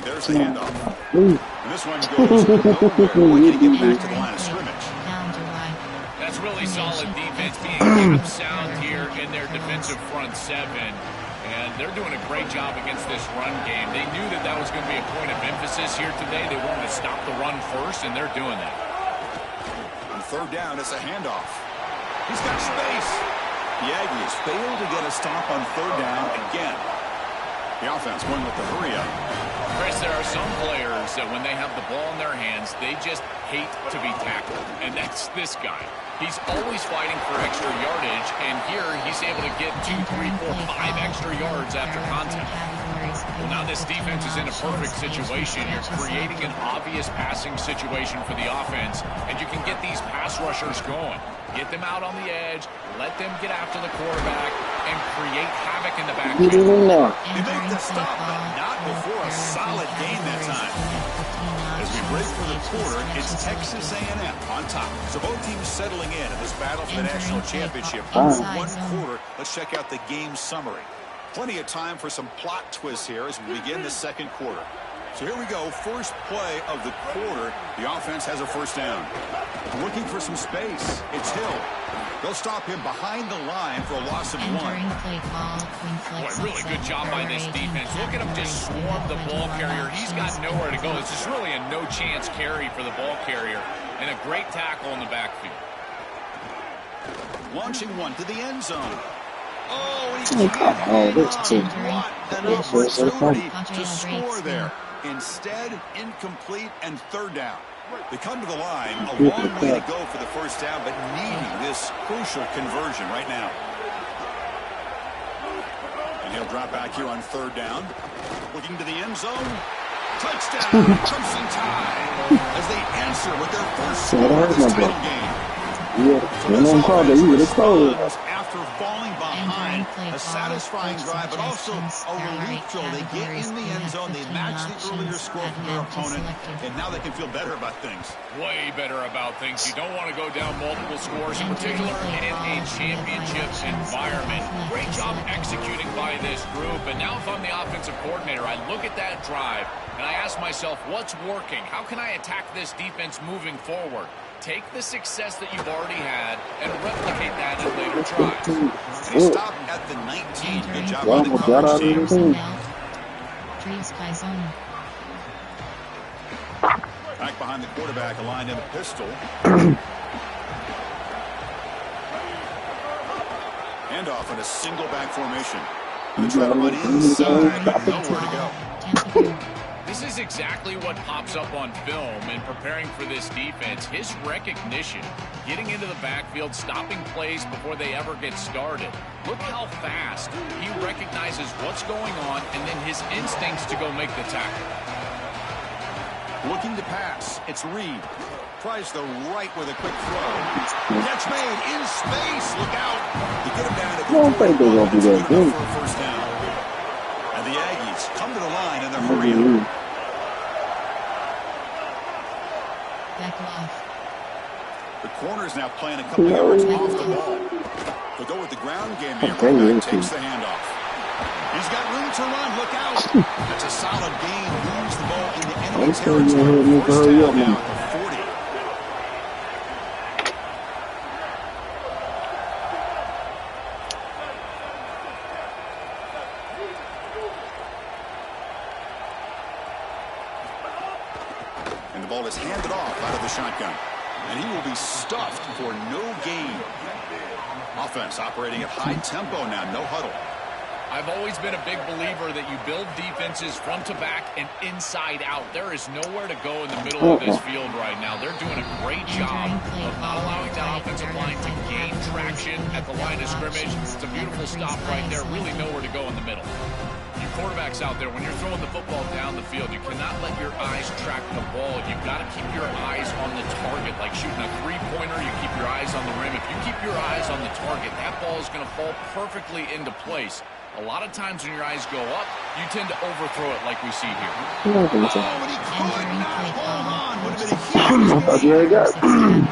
there's the handoff. And this one goes nowhere. Looking to get back to the line of scrimmage. That's really solid defense, being cap sound here in their defensive front seven. And they're doing a great job against this run game. They knew that that was going to be a point of emphasis here today. They wanted to stop the run first, and they're doing that. On third down, it's a handoff. He's got space. The Aggies fail to get a stop on third down again. The offense going with the hurry up. Chris, there are some players that when they have the ball in their hands, they just hate to be tackled. And that's this guy. He's always fighting for extra yardage, and here he's able to get 2, 3, 4, 5 extra yards after contact. Well, now this defense is in a perfect situation. You're creating an obvious passing situation for the offense, and you can get these pass rushers going. Get them out on the edge, let them get after the quarterback, and create havoc in the backfield. They make the stop, but not before a solid gain that time. As we break for the quarter, it's Texas A&M on top. So both teams settling in this battle for the national championship. Under one quarter, let's check out the game summary. Plenty of time for some plot twists here as we begin the second quarter. So here we go, first play of the quarter. The offense has a first down. Looking for some space. It's Hill. They'll stop him behind the line for a loss of 1. Boy, really good job by this defense. Look at him just swarm the ball carrier. He's got nowhere to go. This is really a no-chance carry for the ball carrier, and a great tackle in the backfield. Launching one to the end zone. Oh, he can't this team. What an opportunity to score there. Instead, incomplete and third down. They come to the line, a long way to go for the first down, but needing this crucial conversion right now. And he'll drop back here on third down. Looking to the end zone. Touchdown, Crimson Tide, as they answer with their first score of this title game. After falling behind, a satisfying drive, but also a relief throw. They get in the end zone, they match the earlier score from their opponent, and now they can feel better about things. Way better about things. You don't want to go down multiple scores, in particular in a championship environment. Great job executing by this group, and now if I'm the offensive coordinator, I look at that drive, and I ask myself, what's working? How can I attack this defense moving forward? Take the success that you've already had and replicate that in later tries. They stop at the 19. Good job by the coverage team. Back behind the quarterback, aligned in a pistol. Handoff in a single back formation. They try to run inside, but nowhere to go. This is exactly what pops up on film in preparing for this defense. His recognition, getting into the backfield, stopping plays before they ever get started. Look how fast he recognizes what's going on and then his instincts to go make the tackle. Looking to pass. It's Reed. Tries the right with a quick throw. Catch made in space. Look out. You get him down to the for a first down. And the Aggies come to the line in their hurry. The corner's now playing a couple yards off the ball. They'll go with the ground game here. Right takes the handoff. He's got room to run. Look out. That's a solid gain. Moves the ball into enemy territory. First down now at the 40. And the ball is handed off out of the shotgun. And he will be stuffed for no gain. Offense operating at high tempo now, no huddle. I've always been a big believer that you build defenses front to back and inside out. There is nowhere to go in the middle of this field right now. They're doing a great job of not allowing that offensive line to gain traction at the line of scrimmage. It's a beautiful stop right there. Really nowhere to go in the middle. You quarterbacks out there, when you're throwing the football down the field, you cannot let your eyes track the ball. You've got to keep your eyes on the target. Like shooting a three-pointer, you keep your eyes on the rim. If you keep your eyes on the target, that ball is going to fall perfectly into place. A lot of times when your eyes go up, you tend to overthrow it like we see here. Oh, and he could not hold on. Would have been a huge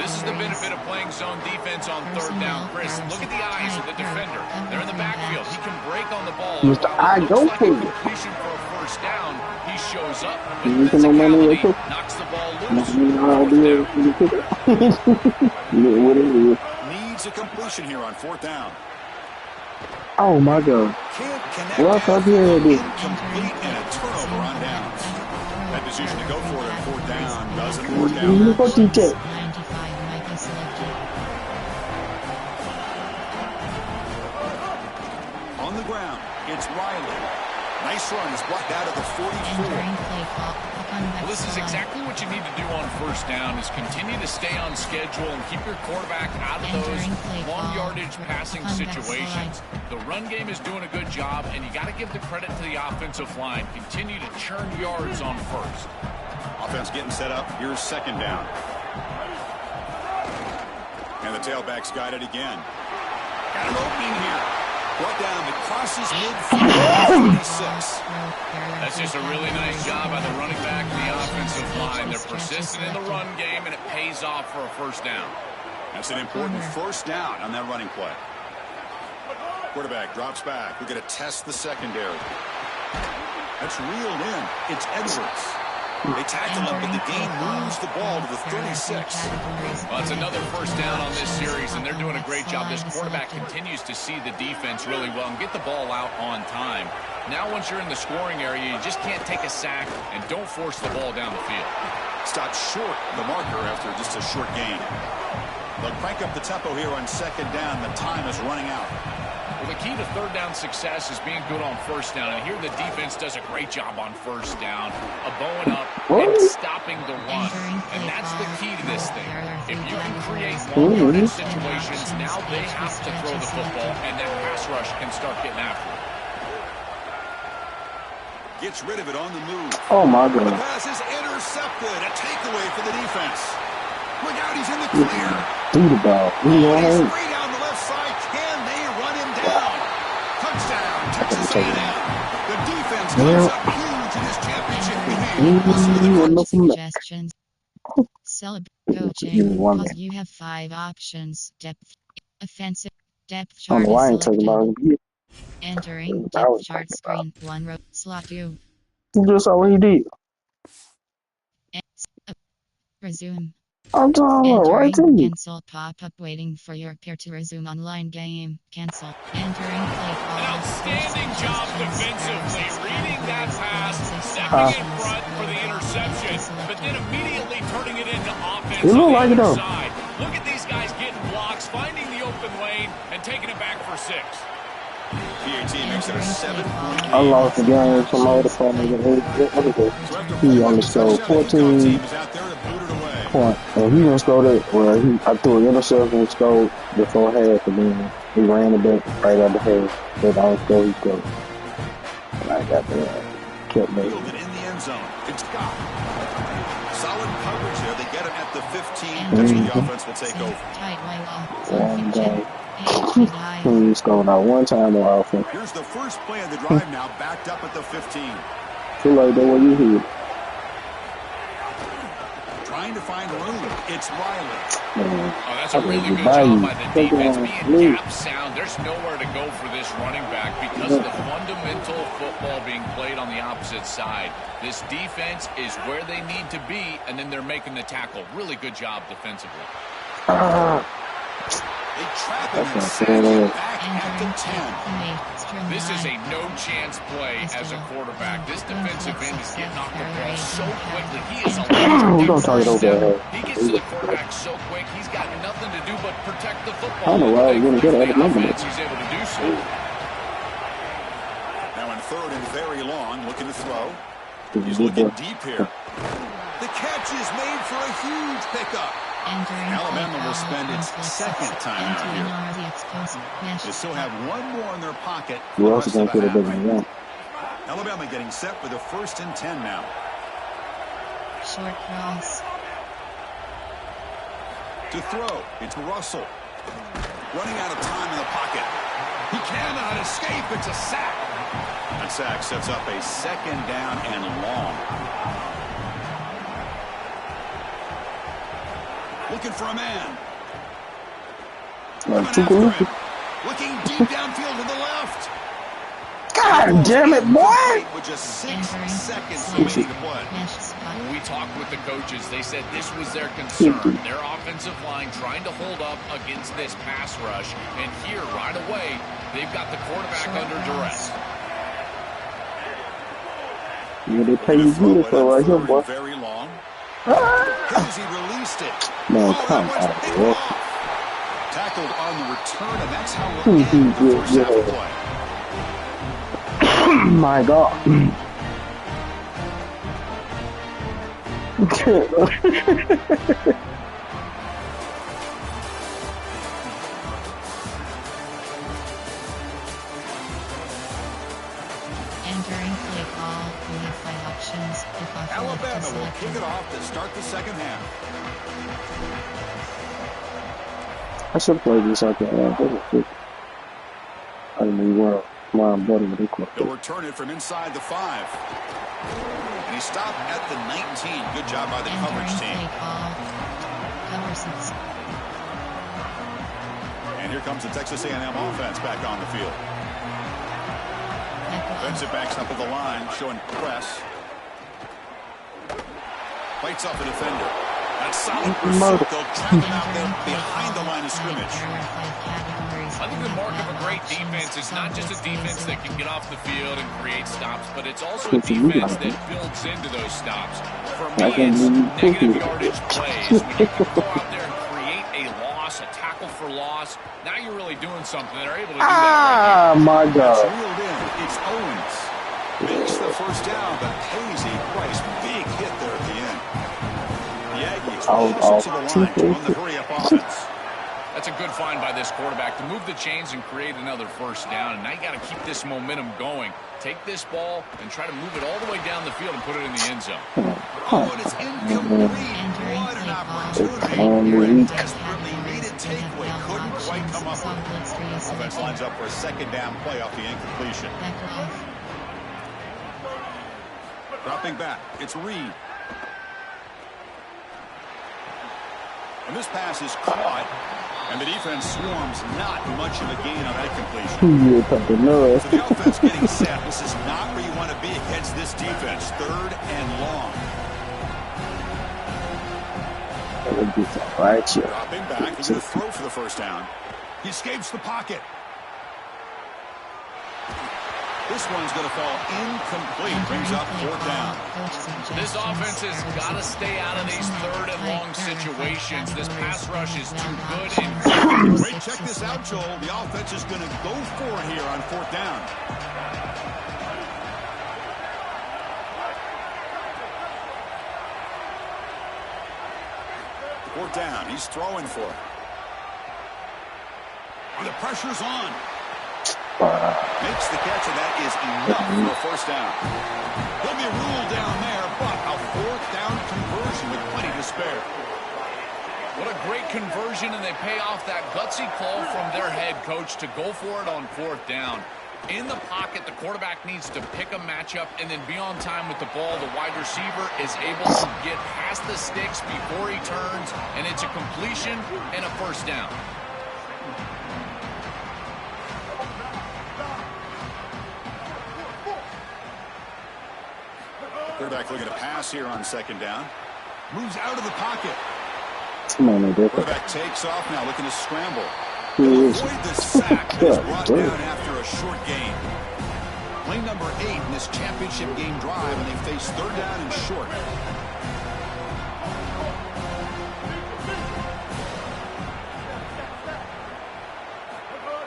This is the benefit of playing zone defense on third down. Chris, look at the eyes of the defender. They're in the backfield. He can break on the ball. I go for it. Completion for a first down. He's shows up with physicality, knocks the ball loose. Needs a completion here on fourth down. Oh my God. Can't connect. Incomplete and a turnover on downs. That decision to go for it on fourth down doesn't work out. On the ground, it's Riley. Nice run. He's blocked out of the 44. Well, this is exactly what you need to do on first down is continue to stay on schedule and keep your quarterback out of those long yardage passing situations. The run game is doing a good job, and you got to give the credit to the offensive line. Continue to churn yards on first. Offense getting set up. Here's second down. And the tailback's got it again. Got an opening here. Brought down, it crosses midfield. 26. That's just a really nice job by the running back and the offensive line. They're persistent in the run game, and it pays off for a first down. That's an important first down on that running play. Quarterback drops back. We're going to test the secondary. That's reeled in. It's Edwards. They tackle him, but the game moves the ball to the 36. Well, it's another first down on this series, and they're doing a great job. This quarterback continues to see the defense really well and get the ball out on time. Now, once you're in the scoring area, you just can't take a sack and don't force the ball down the field. Stopped short the marker after just a short gain. They'll crank up the tempo here on second down. The time is running out. Well, the key to third down success is being good on first down. And here the defense does a great job on first down, bowing up and stopping the run. And that's the key to this thing. If you can create long yardage situations, now they have to throw the football, and that pass rush can start getting after it. Gets rid of it on the move. Oh, my God. The pass is intercepted. A takeaway for the defense. Look out, he's in the clear. Do the ball. He's free down the left side. Can they run him down? Touchdown, Texas A&M. The defense comes up huge in this championship game. Suggestions. Celebrate coaching because you have 5 options. Depth, offensive, depth chart selected. Entering depth chart screen 1 row slot 2. Just all he did. Resume. I'm talking about right to you. Cancel pop-up waiting for your peer to resume online game. Cancel. Entering play call. An outstanding job defensively, reading that pass, stepping in front for the interception, but then immediately turning it into offense on the other side. Look at these guys getting blocks, finding the open lane, and taking it back for 6. PAT makes it a 7-point. I lost the game to my other partner. He only scored 14 points. And he didn't score that. Well, I threw an interception and scored before half, and then he ran it back right out the half. That's the only score he scored. And I got that. Kept making it. In the end zone. It's Scott. Solid coverage there. They get him at the 15. That's where the offense will take over. One day. He scored out one time on offense. Here's the first play of the drive now, backed up at the 15. Too late, that what you hear. Trying to find room. It's Riley. Oh, that's a really good job by the defense. Being gap sound, there's nowhere to go for this running back because of the fundamental football being played on the opposite side. This defense is where they need to be, and then they're making the tackle. Really good job defensively. They trap him and send him back at the 10. This is a no-chance play as a quarterback. This defensive end is getting off the ball so quickly. He is a He gets to the quarterback so quick, he's got nothing to do but protect the football. I don't know why he's going to get it. He's able to do so. Now in third and very long, looking to throw. He's looking deep here. The catch is made for a huge pickup. Alabama will spend its second time out here. They still have one more in their pocket. Alabama getting set for the 1st and 10 now. Short cross. To throw, it's Russell. Running out of time in the pocket. He cannot escape. It's a sack. That sack sets up a 2nd down and long. Looking for a man. Looking deep downfield to the left. God God damn it, boy! With just 6 seconds remaining to play. When we talked with the coaches, they said this was their concern. Their offensive line trying to hold up against this pass rush. And here, right away, they've got the quarterback under duress. Yeah, they play you beautiful right here, boy. Very long. Ah! He released it. Man, come on, bro. Tackled on the return, and that's how we'll end the first half of play. My God. Entering play call, we have 5 options. Alabama will kick it off to start the second half. I should play this out there. I don't know where I'm better with it. They'll return it from inside the 5. And he stopped at the 19. Good job by the coverage team. And here comes the Texas A&M offense back on the field. Defensive backs up at the line, showing press. Fights off the defender. That's solid pursuit. They'll trap him out there behind the line of scrimmage. I think the mark of a great defense is not just a defense that can get off the field and create stops, but it's also a defense that builds into those stops. For me, it's negative yardage plays. When you can go out there and create a loss, a tackle for loss, now you're really doing something. They're able to do that. Ah, my God. It's reeled in. It's Owens. Makes the first down, but pays a price. Big hit there at the end. The Aggies closer to the line to run the hurry-up offense. That's a good find by this quarterback to move the chains and create another first down. And now you got to keep this momentum going. Take this ball and try to move it all the way down the field and put it in the end zone. Oh, and it's incomplete. What an opportunity. Desperately needed takeaway. Couldn't quite come up with it. Offense lines up for a second down play off the incompletion. Dropping back. It's Reed. And this pass is caught, and the defense swarms. Not much of a gain on that completion. So the offense getting set. This is not where you want to be against this defense. 3rd and long. Right here. Dropping back. He's going to throw for the first down. He escapes the pocket. This one's going to fall incomplete. Brings up 4th down. This offense has got to stay out of these 3rd and long situations. This pass rush is too good. And wait, check this out, Joel. The offense is going to go for it here on 4th down. Fourth down. He's throwing for it. And the pressure's on. Makes the catch, and that is enough for a first down. There'll be a rule down there, but a 4th down conversion with plenty to spare. What a great conversion, and they pay off that gutsy call from their head coach to go for it on 4th down. In the pocket, the quarterback needs to pick a matchup and then be on time with the ball. The wide receiver is able to get past the sticks before he turns, and it's a completion and a first down. Quarterback looking to pass here on 2nd down. Moves out of the pocket. Quarterback takes off now, looking to scramble. Avoid the sack that is brought down after a short gain. Play number 8 in this championship game drive, and they face 3rd down and short.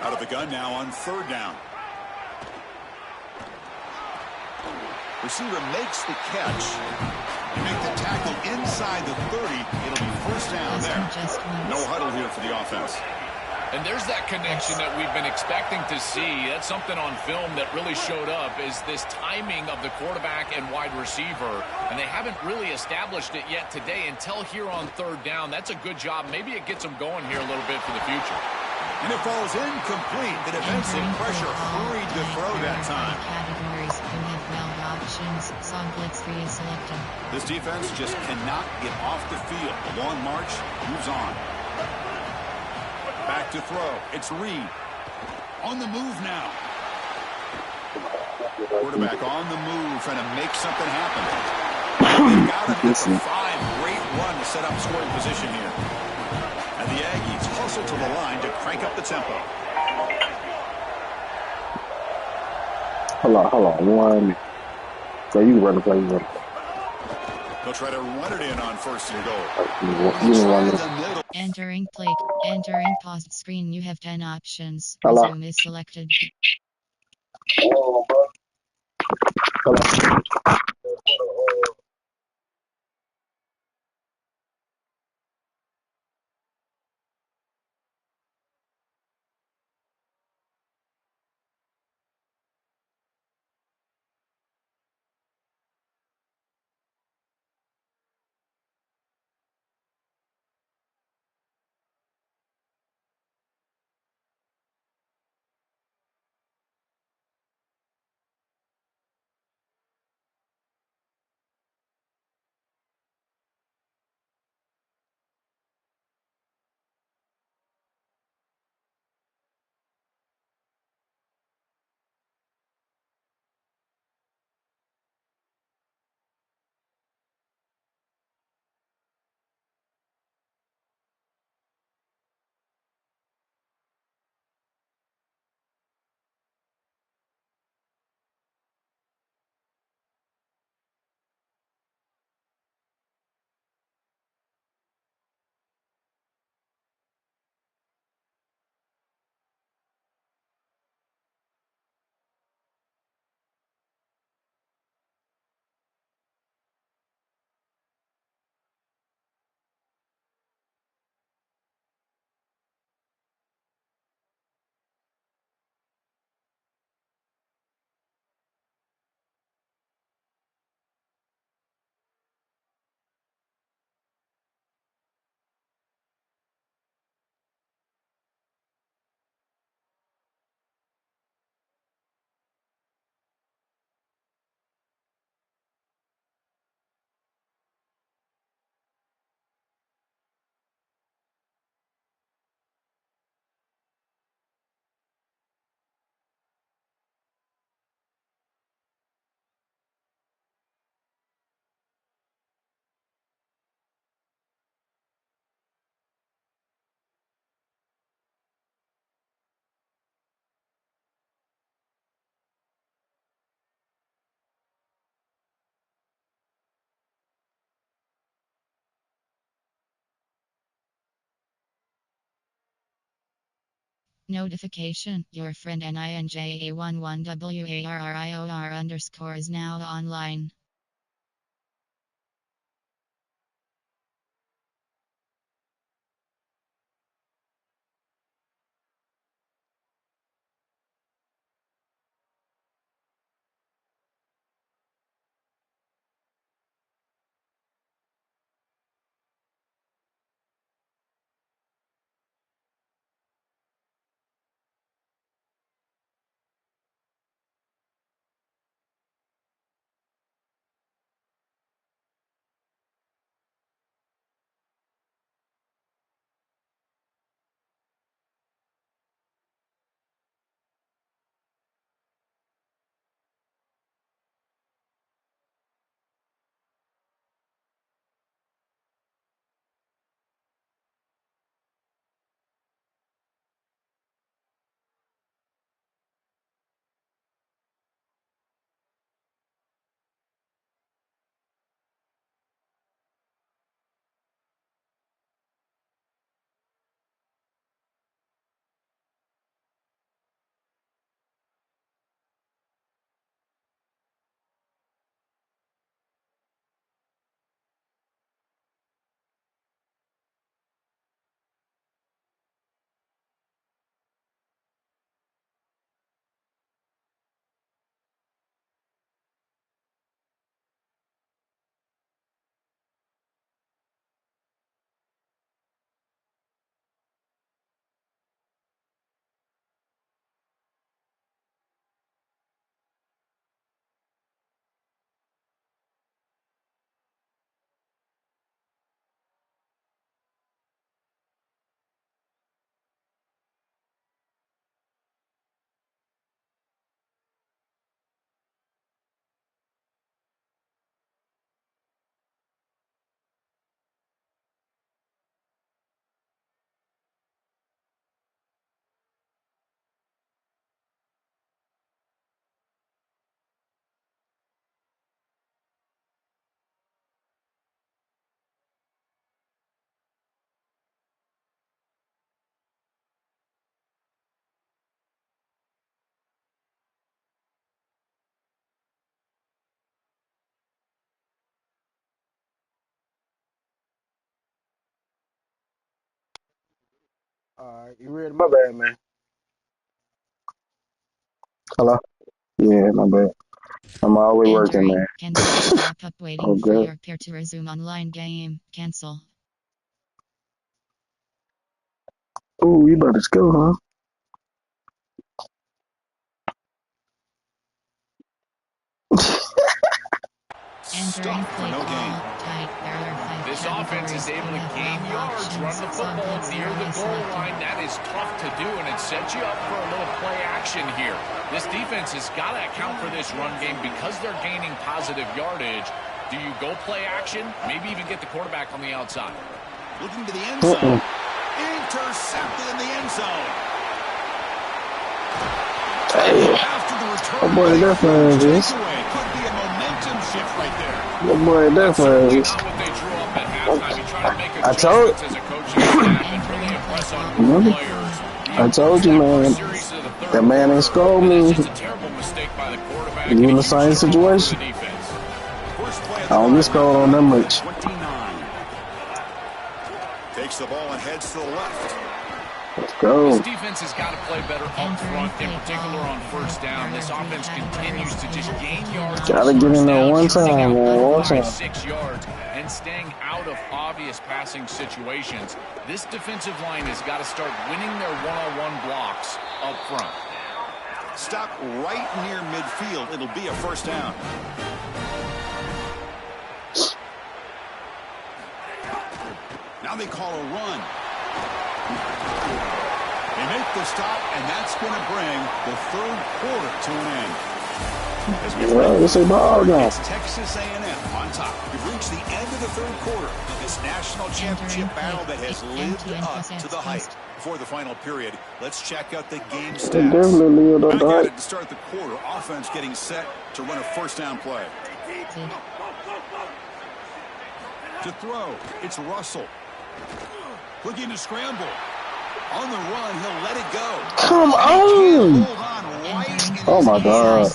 Out of the gun now on 3rd down. Receiver makes the catch. You make the tackle inside the 30. It'll be first down there. No huddle here for the offense. And there's that connection that we've been expecting to see. That's something on film that really showed up, is this timing of the quarterback and wide receiver. And they haven't really established it yet today until here on 3rd down. That's a good job. Maybe it gets them going here a little bit for the future. And it falls incomplete. The defensive pressure hurried to throw that time. This defense just cannot get off the field. The long march moves on. Back to throw. It's Reed. On the move now. Quarterback on the move, trying to make something happen. They've got him at the 5. Great run to set up scoring position here. And the Aggies hustle to the line to crank up the tempo. Hold on. One. So you run the play. They'll try to run it in on 1st and goal. Entering paused screen. You have 10 options. Resume is selected. Notification. Your friend NINJA11WARRIOR_ is now online. Alright, you ready? My bad, man. Hello? Yeah, my bad. I'm always working, man. Cancel. Wrap up waiting for Okay. your peer to resume online game. Cancel. Ooh, you about to go, huh? Entering play no call. Tight barrier 5 This offense is able to gain yards, run the football near the goal line. That is tough to do, and it sets you up for a little play action here. This defense has got to account for this run game because they're gaining positive yardage. Do you go play action? Maybe even get the quarterback on the outside. Looking to the end zone. Intercepted in the end zone. Hey. After the return, Oh boy, that's what it is. could be a momentum shift right there. Oh boy, that's what it is. I told I told you, man. That man ain't scored me. You in the same situation. I don't get scored on that much. Takes the ball and heads to the left. Let's go. This defense has got to play better up front, in particular on first down. This offense continues to just gain yards. Gotta get in there one time, man. One time. 6 yards and staying out of obvious passing situations. This defensive line has got to start winning their one-on-one blocks up front. Stop right near midfield. It'll be a first down. Now they call a run. They make the stop, and that's going to bring the third quarter to an end. It's Texas A&M on top. We've reached the end of the third quarter of this national championship battle that has lived up to the hype. Before the final period, let's check out the game stats. Back at it to start the quarter. Offense getting set to run a first down play. To throw, it's Russell. Looking to scramble. On the run, he'll let it go. Come on! Oh my God.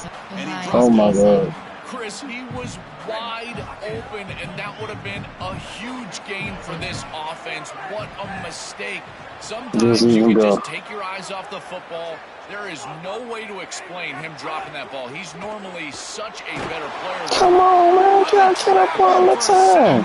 Oh my God. Chris, he was wide open, and that would have been a huge gain for this offense. What a mistake. Sometimes you can just take your eyes off the football. There is no way to explain him dropping that ball. He's normally such a better player. Come on, man. Can't get up all the time.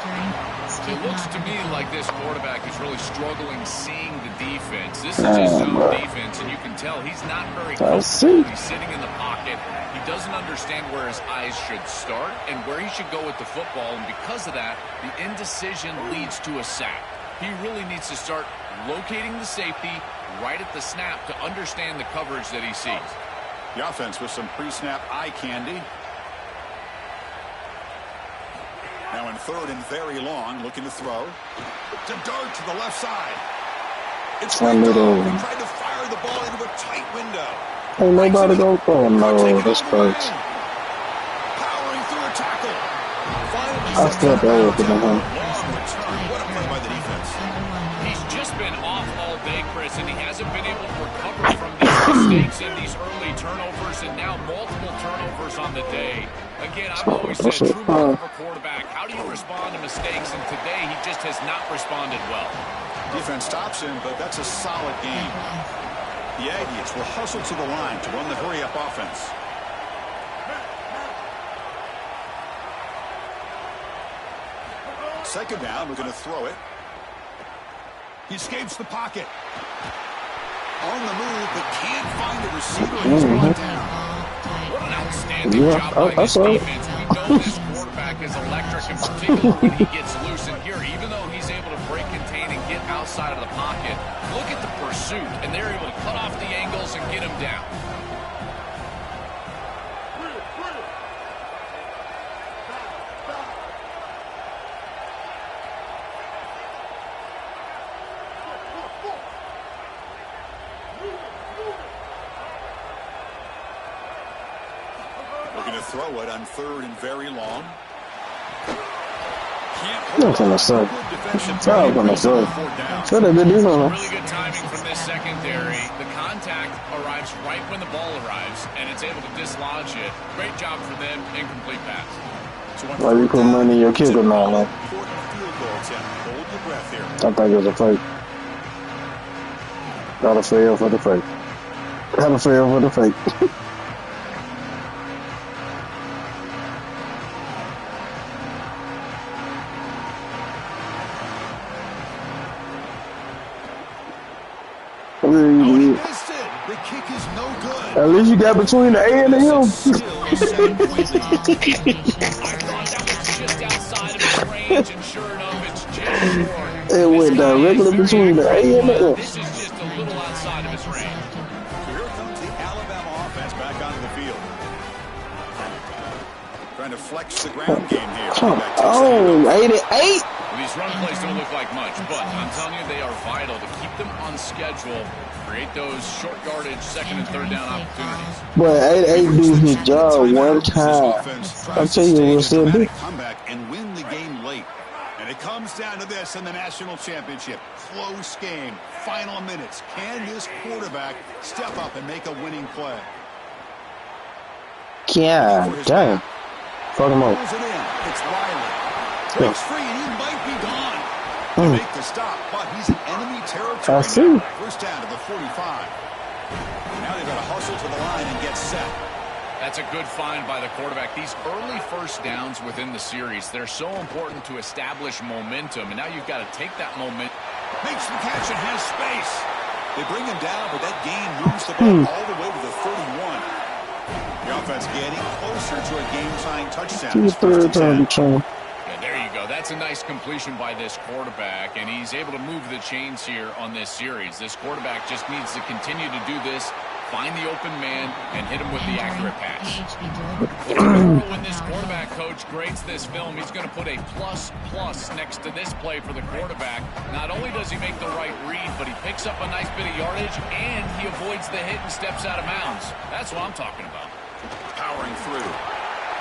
It looks to me like this quarterback is really struggling seeing the defense. This is his zone defense, and you can tell he's not very comfortable. He's sitting in the pocket. He doesn't understand where his eyes should start and where he should go with the football, and because of that, the indecision leads to a sack. He really needs to start locating the safety right at the snap to understand the coverage that he sees. The offense with some pre-snap eye candy. Now in third and very long, looking to throw. To dart to the left side. It's right though. He tried to fire the ball into a tight window. Ain't nobody go. Oh no, that's close. Powering through a tackle. I stepped over to him. What a play by the defense. He's just been off all day, Chris, and he hasn't been able to recover from these mistakes and these early turnovers, and now multiple turnovers on the day. Again, I've always said, true mark of a quarterback, how do you respond to mistakes? And today, he just has not responded well. Defense stops him, but that's a solid game. The Aggies will hustle to the line to run the hurry-up offense. Second down, we're going to throw it. He escapes the pocket. On the move, but can't find a receiver. He's brought down. What an outstanding job by this defense. We know this quarterback is electric, in particular when he gets loose. And here, even though he's able to break, contain, and get outside of the pocket, look at the pursuit, and they're able to cut off the angles and get him down. Looking to throw it on third and very long. That's on the side. That's on the side. Should have been doing Really good timing from this secondary. The contact arrives right when the ball arrives, and it's able to dislodge it. Great job for them. Incomplete pass. Why you put money in your kicker now, man? I think it was a fake. Gotta fail for the fake. Gotta fail for the fake. The kick is no good. At least you got between the A and the M. It went directly between the A and the M. This is just a little outside of his range. So here comes the Alabama offense back onto the field. Trying to flex the ground game here. Oh, 88. Well, these run plays don't look like much, but I'm telling you, they are vital to keep them on schedule, create those short yardage, second and third down opportunities. But 88 do his job one time. I'll tell you what still do. Comeback and win the game late. And it comes down to this in the national championship. Close game, final minutes. Can this quarterback step up and make a winning play? Yeah, damn. Fuck him up. It's Riley. Breaks free and he might be gone. To make the stop, but he's in enemy territory. I see. First down to the 45. Now they've got to hustle to the line and get set. That's a good find by the quarterback. These early first downs within the series, they're so important to establish momentum, and now you've got to take that moment. Makes the catch and has space. They bring him down, but that gain moves the ball all the way to the 31. The offense getting closer to a game-tying touchdown. Yeah, there you go. That's a nice completion by this quarterback, and he's able to move the chains here on this series. This quarterback just needs to continue to do this, find the open man, and hit him with the accurate pass. When this quarterback coach grades this film, he's going to put a plus next to this play for the quarterback. Not only does he make the right read, but he picks up a nice bit of yardage, and he avoids the hit and steps out of bounds. That's what I'm talking about. Powering through.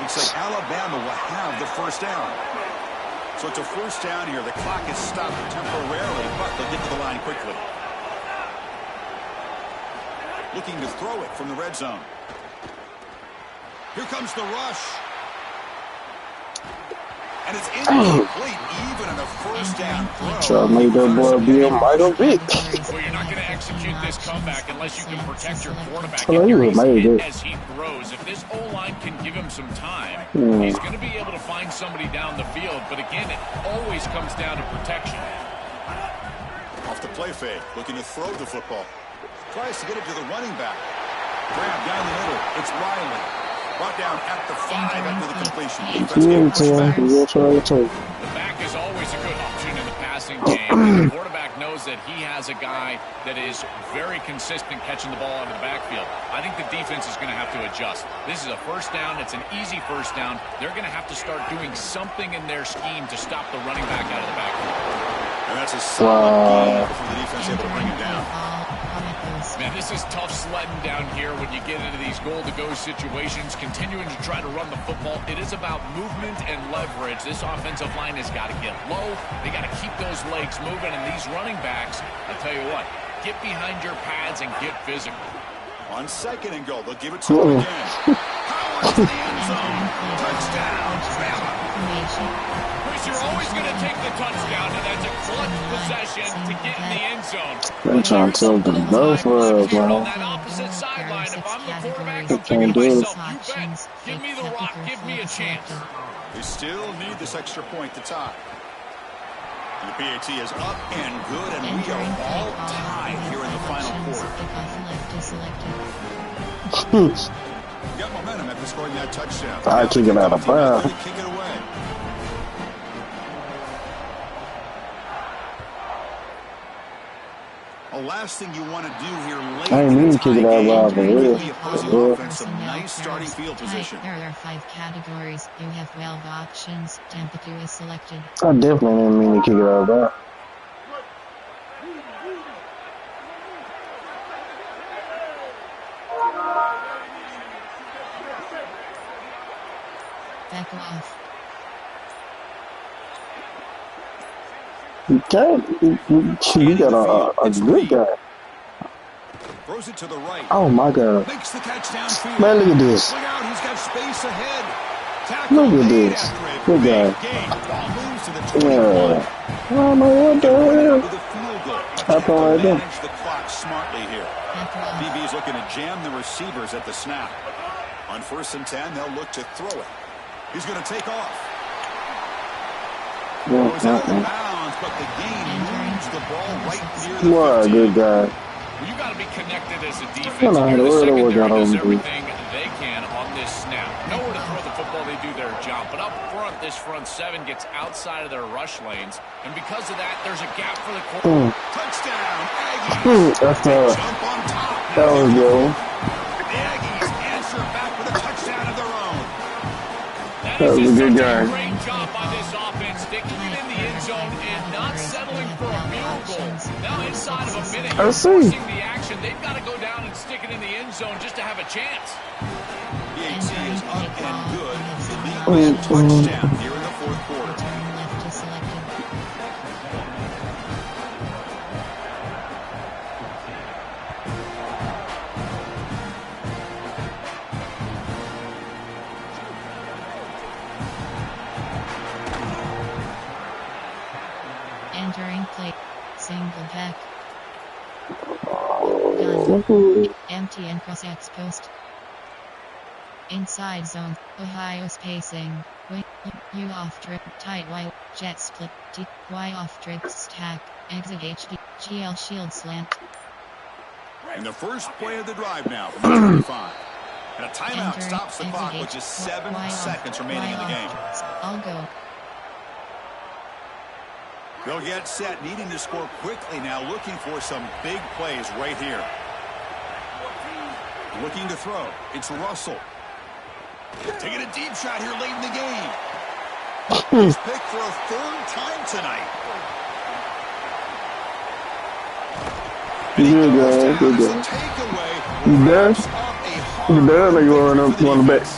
Looks like Alabama will have the first down. So it's a first down here. The clock is stopped temporarily, but they'll get to the line quickly. Looking to throw it from the red zone. Here comes the rush. And it's incomplete, even in a first down throw. Try to make that boy be a Michael Vick. Well, you're not going to execute this comeback unless you can protect your quarterback as he throws. If this O-line can give him some time, he's going to be able to find somebody down the field. But again, it always comes down to protection. Off the play fake, looking to throw the football. Tries to get it to the running back. Grab down the middle. It's Riley. Brought down at the 5 after the completion. The back is always a good option in the passing game. The quarterback knows that he has a guy that is very consistent catching the ball out of the backfield. I think the defense is going to have to adjust. This is a first down. It's an easy first down. They're going to have to start doing something in their scheme to stop the running back out of the backfield. And that's a solid game for the defense able to bring him down. Man, this is tough sledding down here when you get into these goal-to-go situations, continuing to try to run the football. It is about movement and leverage. This offensive line has got to get low. They got to keep those legs moving, and these running backs, I tell you what, get behind your pads and get physical. On second and goal, they'll give it to him again. Howard to the end zone. Touchdown, Bama. You're always going to take the touchdown, and that's a clutch possession to get in the end zone. They're trying to tell them both for us, man. On that opposite sideline, if I'm the quarterback, I'm thinking to myself, you bet, give me the rock, give me a chance. They still need this extra point to tie. And the PAT is up and good, and we are all tied here in the final quarter. You got momentum after scoring that touchdown. I kick it out of bounds. Kick it away. The last thing you want to do here late I didn't mean to kick it out of bounds. the opposing offense some nice starting field position. There are 5 categories. You have 12 options. Temperature is selected. I definitely didn't mean to kick it out of bounds. Back off. You got a good guy. Throws it to the right. Oh my God. Makes the catch downfield. Man, look at this. Look out, he's got space ahead. Look at this. Good guy. Yeah. I don't know what the hell happened right there. smartly here. DB is looking to jam the receivers at the snap. On 1st and 10, they'll look to throw it. He's going to take off. Goes out of bounds, but the game moves the ball right near the 15. What a good guy. Well, you got to be connected as a defense. The secondary does everything they can on this snap. Nowhere to throw the football, they do their job. But up front, this front seven gets outside of their rush lanes. And because of that, there's a gap for the quarterback. Touchdown, Aggies. Jump on top. That was good. The Aggies answer back with a touchdown of their own. That was a good guy. Great job by this offense, sticking it in the end zone and not settling for a field goal. Now inside of a minute, you're forcing the action. They've got to go down and stick it in the end zone just to have a chance. The AC is up and good. The lead touchdown here in the 4th quarter. Entering play. Single back. Gun. Empty and cross X post. Inside zone. Ohio's pacing. Wing. U off drip. Tight Y. Jet split. D. Y off drip stack. Exit HD. GL shield slant. And the first play of the drive now from the 25. And a timeout stops the clock with just 7 seconds remaining in the game. I'll go. They'll get set, needing to score quickly now, looking for some big plays right here. Looking to throw. It's Russell. Taking a deep shot here late in the game. He's picked for a 3rd time tonight. Good guy, good guy. You done? You done or you want to bet?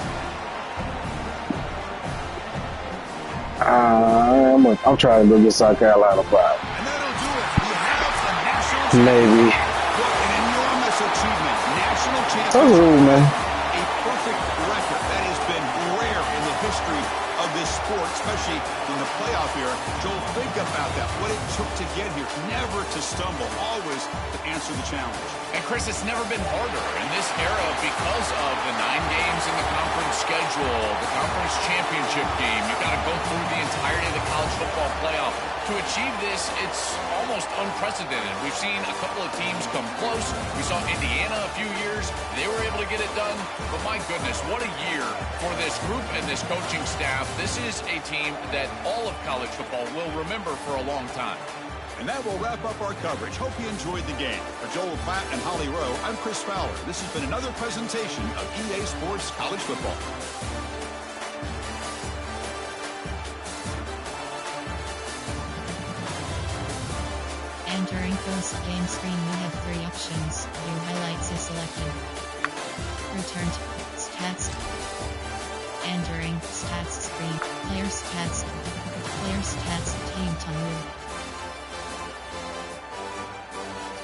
I'm trying to go get South Carolina 5. And that'll do it. We have a national Maybe. an enormous achievement. National championship. Oh, man. A perfect record. That has been rare in the history of this sport, especially in the playoff era. Joel, think about that. What it took to get here. Never to stumble. Always to answer the challenge. And Chris, it's never been harder in this era because of the 9 games in the conference schedule, the conference championship game. You've got to go through the entirety of the college football playoff. To achieve this, it's almost unprecedented. We've seen a couple of teams come close. We saw Indiana a few years. They were able to get it done. But my goodness, what a year for this group and this coaching staff. This is a team that all of college football will remember for a long time. And that will wrap up our coverage. Hope you enjoyed the game. For Joel Klatt and Holly Rowe, I'm Chris Fowler. This has been another presentation of EA Sports College Football. Entering post-game screen, we have 3 options. View highlights is selected. Return to stats. Entering stats screen. Player stats. Player stats. Team time.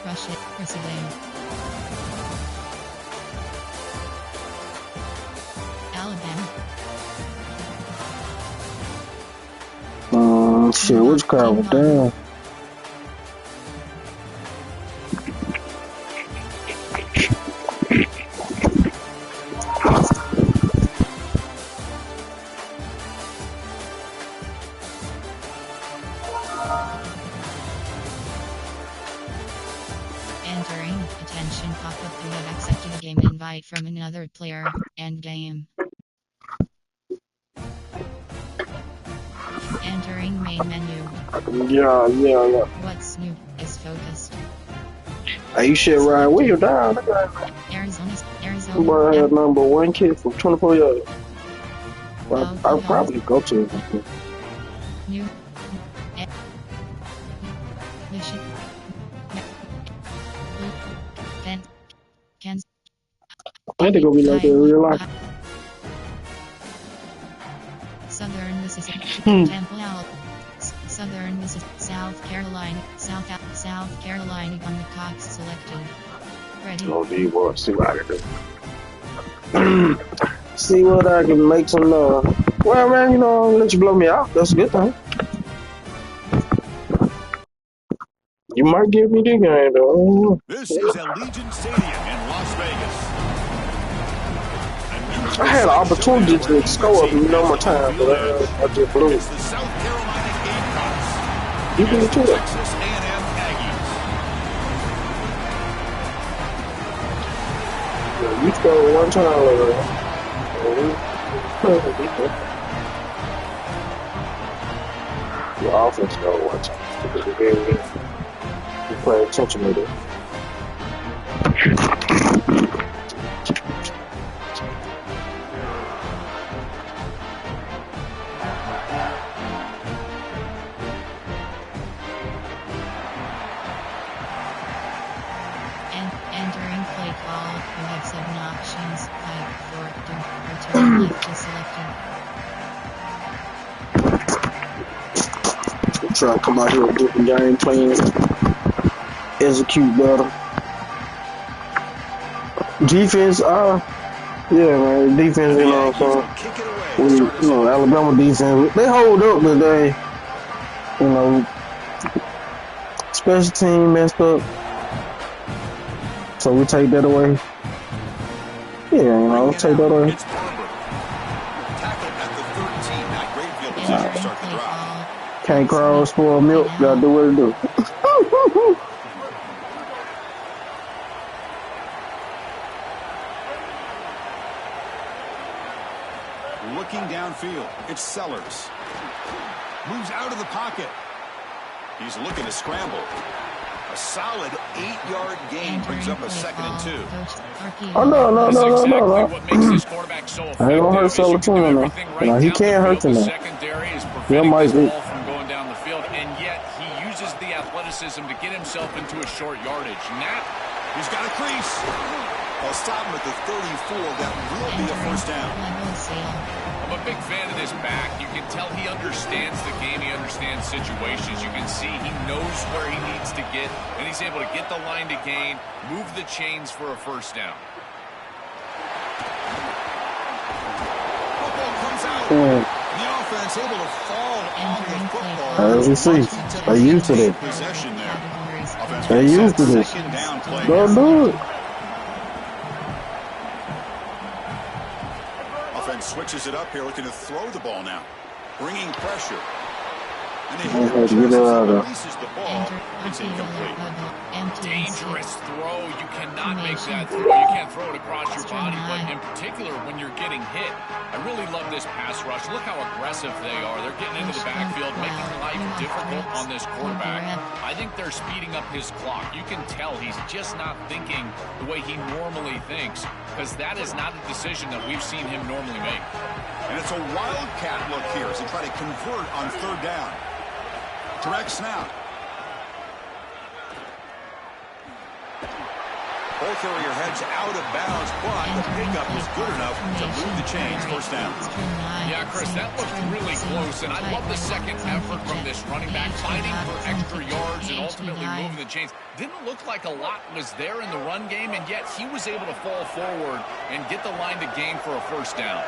Rush it. Receiving. Alabama. Shit, which car was down? Entering, attention pop-up, you have accepted a game invite from another player, end game. Entering main menu. Yeah. What's new is focused. Hey, you shit right. Where you down? Arizona. Boy, I had number 1 kid from 24 years. Well, I'll probably go to it. New. Mission. Ben. Kansas. I think it'll be like that in real life. Southern Mississippi. Temple Owl. Southern Mississippi. South Carolina. South Carolina. On the Cox selected. Ready. Oh, do you want to see what I can do? See what I can make some well, man, let you blow me out. That's a good thing. You might give me the game, though. This is Allegiant Stadium in Las Vegas. I had an opportunity to score a number of times, but I just blew it. It's the South Carolina Gamecocks. You can do it. Texas A&M Aggies. Yeah, you scored one time, your offense scored one time. You pay attention to it. Entering play call, you have 7 options, 5, 4, 2, or turn left to selected. Try to come out here with different game plans, execute better. Defense, yeah, man, defense, you know what I'm saying? Alabama defense, they hold up, but they, special team messed up. So we take that away. Yeah, take that away. Tackled at the 13. Not great field position to start the drive. Can't cross for milk. Gotta do what it do. Looking downfield, it's Sellers. Moves out of the pocket. He's looking to scramble. A solid 8-yard gain brings up a 2nd and 2. Oh, no. What makes this quarterback so effective. I ain't gonna hurt Sellers too, man. He can't hurt him, man. Secondary is Yeah, preventing this ball from going down the field, and yet he uses the athleticism to get himself into a short yardage. Knapp, he's got a crease. I'll stop him at the 34. That will be a first down. I'm a big fan of this back. You can tell he understands the game. He understands situations. You can see he knows where he needs to get, and he's able to get the line to gain, move the chains for a first down. Football comes out. The offense able to fall on the football. As you see, they used to that. Possession there. They used to this. Don't do it. Offense switches it up here, looking to throw the ball now. Bringing pressure. And they releases the ball. It's incomplete. Dangerous throw. You cannot make that throw. You can't throw it across your body, but in particular when you're getting hit. I really love this pass rush. Look how aggressive they are. They're getting into the backfield, making life difficult on this quarterback. I think they're speeding up his clock. You can tell he's just not thinking the way he normally thinks, because that is not a decision that we've seen him normally make. And it's a wildcat look here as they try to convert on 3rd down. Direct snap. Ball carrier heads out of bounds, but the pickup was good enough to move the chains. First down. Yeah, Chris, that looked really close, and I love the second effort from this running back, fighting for extra yards and ultimately moving the chains. Didn't look like a lot was there in the run game, and yet he was able to fall forward and get the line to gain for a first down.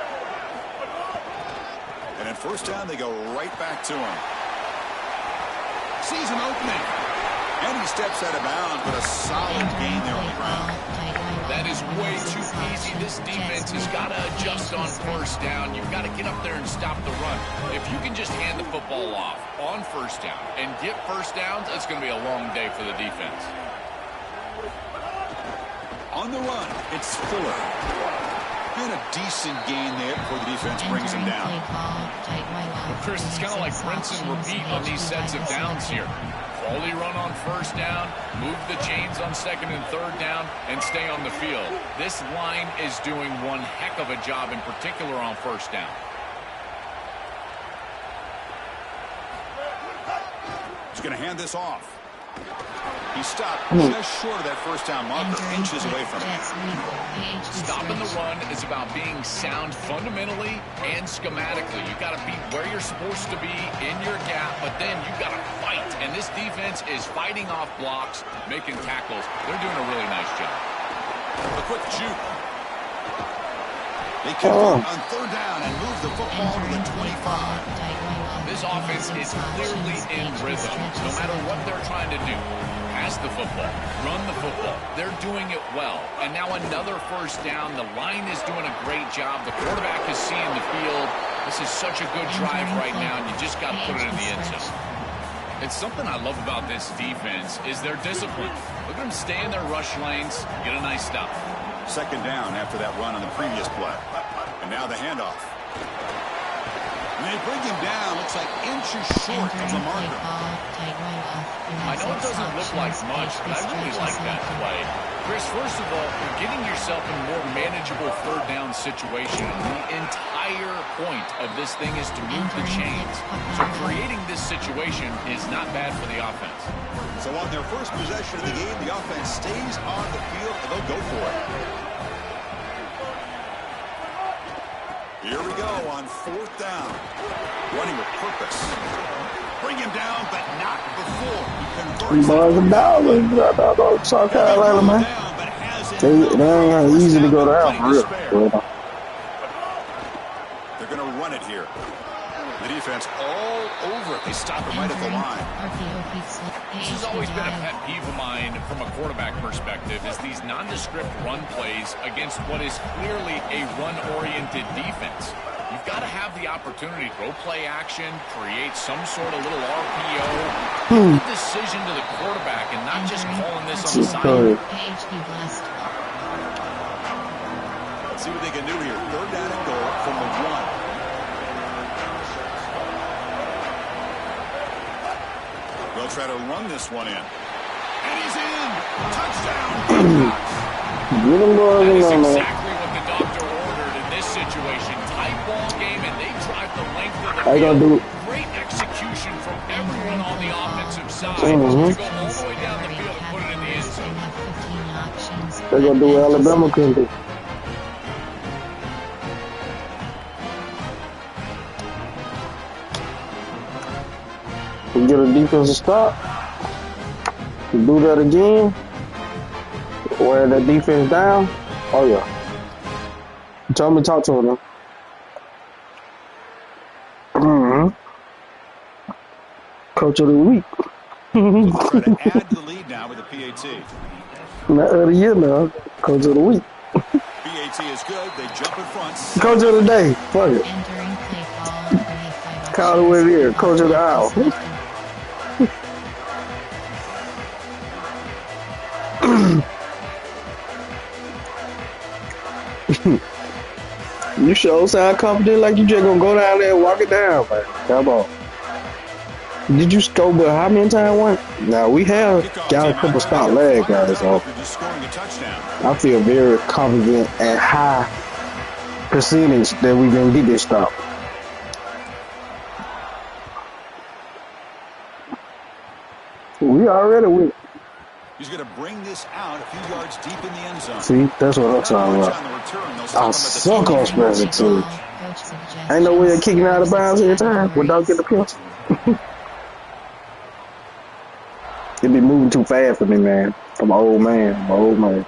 And at first down, they go right back to him. Sees an opening. And he steps out of bounds, but a solid gain there on the ground. That is way too easy. This defense has got to adjust on first down. You've got to get up there and stop the run. If you can just hand the football off on first down and get first downs, it's going to be a long day for the defense. On the run, it's Fuller. And a decent gain there before the defense brings him down. Well, Chris, it's kind of like rinse and repeat on these sets of downs here. Quality run on first down, move the chains on 2nd and 3rd down, and stay on the field. This line is doing one heck of a job, in particular on first down. He's going to hand this off. He stopped just short of that first down marker, inches away from it. Stopping the run is about being sound fundamentally and schematically. You've got to be where you're supposed to be in your gap, but then you've got to fight. And this defense is fighting off blocks, making tackles. They're doing a really nice job. A quick juke. They convert on third down and move the football to the 25. This offense is clearly in rhythm, no matter what they're trying to do. Pass the football, run the football. They're doing it well. And now another first down. The line is doing a great job. The quarterback is seeing the field. This is such a good drive right now, and you just got to put it in the end zone. It's something I love about this defense is their discipline. Look at them stay in their rush lanes, get a nice stop. Second down after that run on the previous play. And now the handoff. And they bring him down. Looks like inches short of the marker. I know it doesn't look like much, but I really like that play. Chris, first of all, you're getting yourself in a more manageable third down situation. The entire point of this thing is to move the chains. So creating this situation is not bad for the offense. So on their first possession of the game, the offense stays on the field, and they'll go for it. Here we go on fourth down. Running with purpose. Bring him down, but not before he converts. South Carolina, man. They ain't easy to go down, for real. They're going to run it here. The defense all over it. They stop him right at the line. This has always been a pet peeve of mine from a quarterback perspective is these nondescript run plays against what is clearly a run-oriented defense. You've got to have the opportunity to go play action, create some sort of little RPO, give a decision to the quarterback and not just calling this on the side. Let's see what they can do here. Third down and goal from the 1. They'll try to run this one in. And he's in! Touchdown! Get him, boys. That is exactly what the doctor ordered in this situation. Tight ball game, and they drive the length of the field. Great execution from everyone on the offensive side to go all the way down the field and put it in the end zone. They're going to do what Alabama couldn't do. We get a defensive stop. We do that again. Wear the defense down. Oh, yeah. Tell me, talk to them. Coach of the week. Try to add to the lead now with the PAT. Not of the year now. Coach of the week. PAT is good. They jump in front. Coach of the day. Fuck it. Call it what it is. Coach of the hour. You sure sound confident like you just gonna go down there and walk it down, man. Come on. Did you score but how many times one? Now we have got a couple stop leg guys, so I feel very confident at high percentage that we gonna get this stop. We already win. He's going to bring this out a few yards deep in the end zone. See, that's what I'm talking about. I suck on special teams. Ain't no way of kicking out of bounds every time without getting the penalty. It be moving too fast for me, man. I'm an old man. I'm an old man.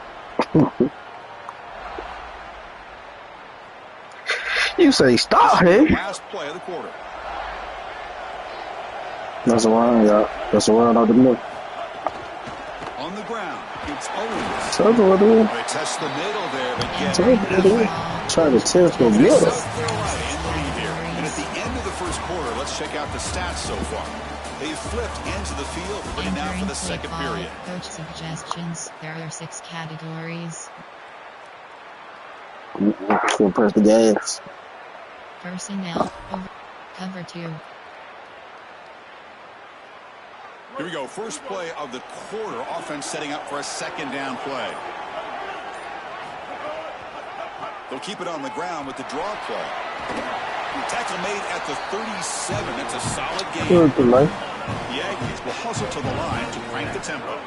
You say stop, hey? Last play of the quarter. That's around, y'all. That's around out the middle. On the ground, it's Owens. So what do They test the middle there, but get try to test the middle. South Carolina in the lead here. And at the end of the first quarter, let's check out the stats so far. They flipped into the field, ready now for the second period. Coach suggestions. There are 6 categories. Can't press the gas. Personnel. Over. Cover 2. Here we go. First play of the quarter. Offense setting up for a second down play. They'll keep it on the ground with the draw play. Tackle made at the 37. That's a solid game. The Aggies will hustle to the line to crank the tempo.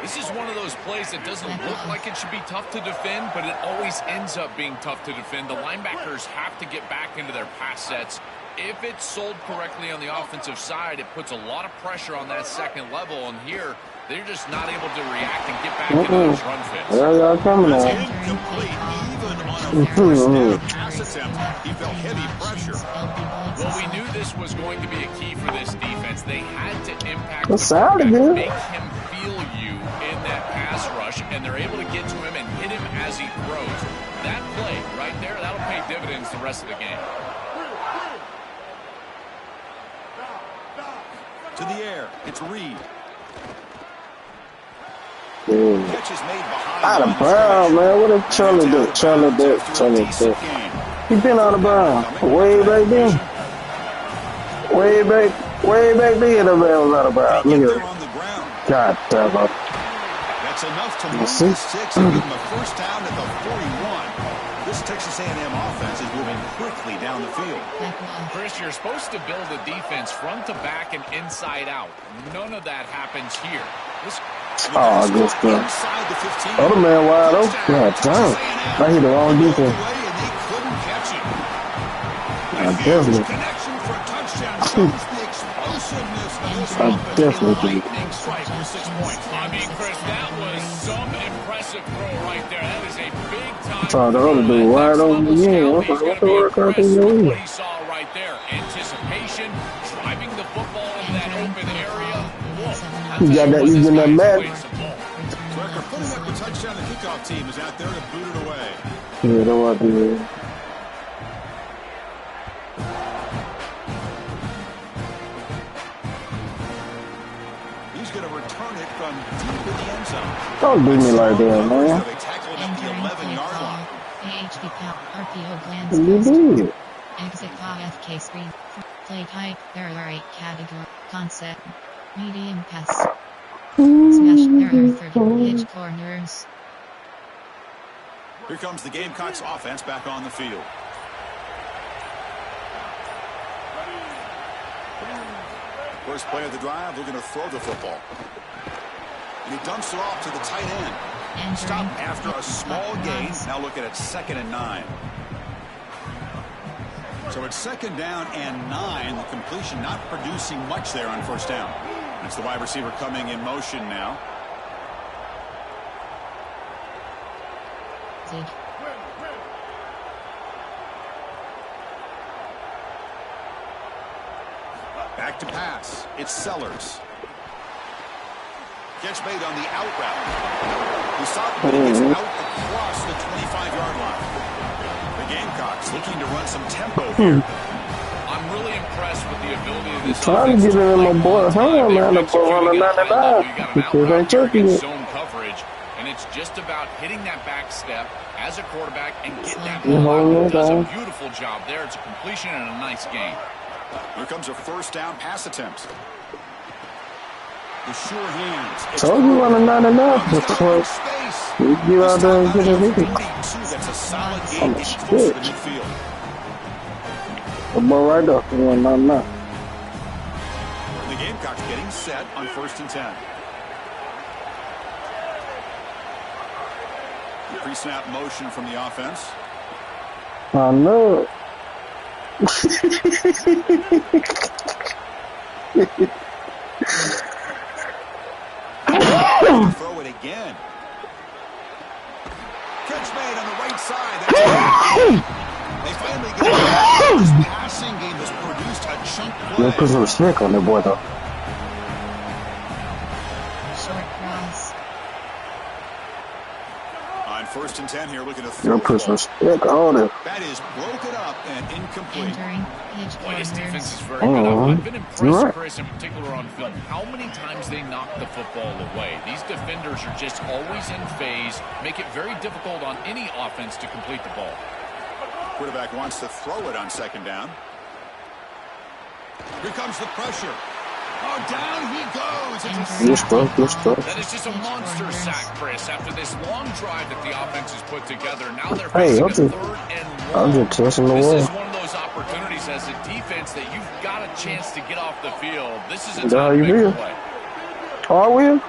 This is one of those plays that doesn't look like it should be tough to defend, but it always ends up being tough to defend. The linebackers have to get back into their pass sets if it's sold correctly on the offensive side, it puts a lot of pressure on that second level. And here, they're just not able to react and get back into those run fits. There y'all coming out. Incomplete, even on a first down pass attempt. He felt heavy pressure. Well, we knew this was going to be a key for this defense. They had to impact That's the quarterback, good. make him feel you in that pass rush, and they're able to get to him and hit him as he throws. That play right there, that'll pay dividends the rest of the game. To the air, it's Reed. Catch is made behind. Out of bounds, man. What if Charlie did? Charlie did. He been out of bounds. Way back then. Way back then, the man was out of bounds. Look at it. God damn it. That's enough to move the 6 and give them a first down at the 41. This Texas A&M offense is moving quickly down the field. Chris, you're supposed to build a defense front to back and inside out. None of that happens here. Good stuff. Other man wide open. God damn. I hit the wrong defense. Definitely. I definitely. I mean, Chris, that was some impressive throw right there. That is a big time. Saw the other dude wide open again. What the workout thing you doing? What he saw right there, anticipation, driving the football in that open area. You got that? You getting that mad? Tucker putting up the touchdown. The kickoff team is out there to boot it away. Yeah, that's what I do. He's going to return it from deep in the end zone. Don't do me like that, man. They tackle him at the 11-yard line. You did. Exit FK screen. Play type. There are 8 category. Concept. Medium pass. Smash. There are 30 edge corners. Here comes the Gamecocks offense back on the field. First play of the drive, looking to throw the football. And he dumps it off to the tight end. Stop after a small gain. Now looking at 2nd and 9. So it's 2nd down and 9. The completion not producing much there on first down. It's the wide receiver coming in motion now. Back to pass. It's Sellers. Catch made on the out route. He saw it, but it gets out across the 25-yard line. The Gamecocks looking to run some tempo here. I'm really impressed with the ability of this trying to get in my boy. Hold on, man. The boy on the 99. Because I checking it. Zone coverage, and it's just about hitting that back step as a quarterback and getting that ball out. Does a beautiful job there. It's a completion and a nice game. Here comes a first down pass attempt. The sure hands. Told you on the 99. Because you get out there and get a hit. That's a solid game. Getting close to the midfield. The ball right up. Yeah, 99. The Gamecocks getting set on 1st and 10. The pre-snap motion from the offense. I know it. Throw it again. Catch made on the right side. They finally get it. This passing game has produced a chunk play. You'll put some stick on the boy, though. Short cross. On 1st and 10 here, looking to throw. You'll put some stick on it. That is broken up and incomplete. Entering edge Boy, this defense is corners. very good. I've been impressed, Chris, in particular on film, how many times they knock the football away. These defenders are just always in phase, make it very difficult on any offense to complete the ball. Quarterback wants to throw it on 2nd down. Here comes the pressure. Oh, down he goes. Good stuff. That is just a monster sack, Chris. After this long drive that the offense has put together, now they're Hey, facing a 3rd and 1. I'm just testing the This wall. is one of those opportunities as a defense that you've got a chance to get off the field. This is a That's how time you to make feel. a play. Oh, I will.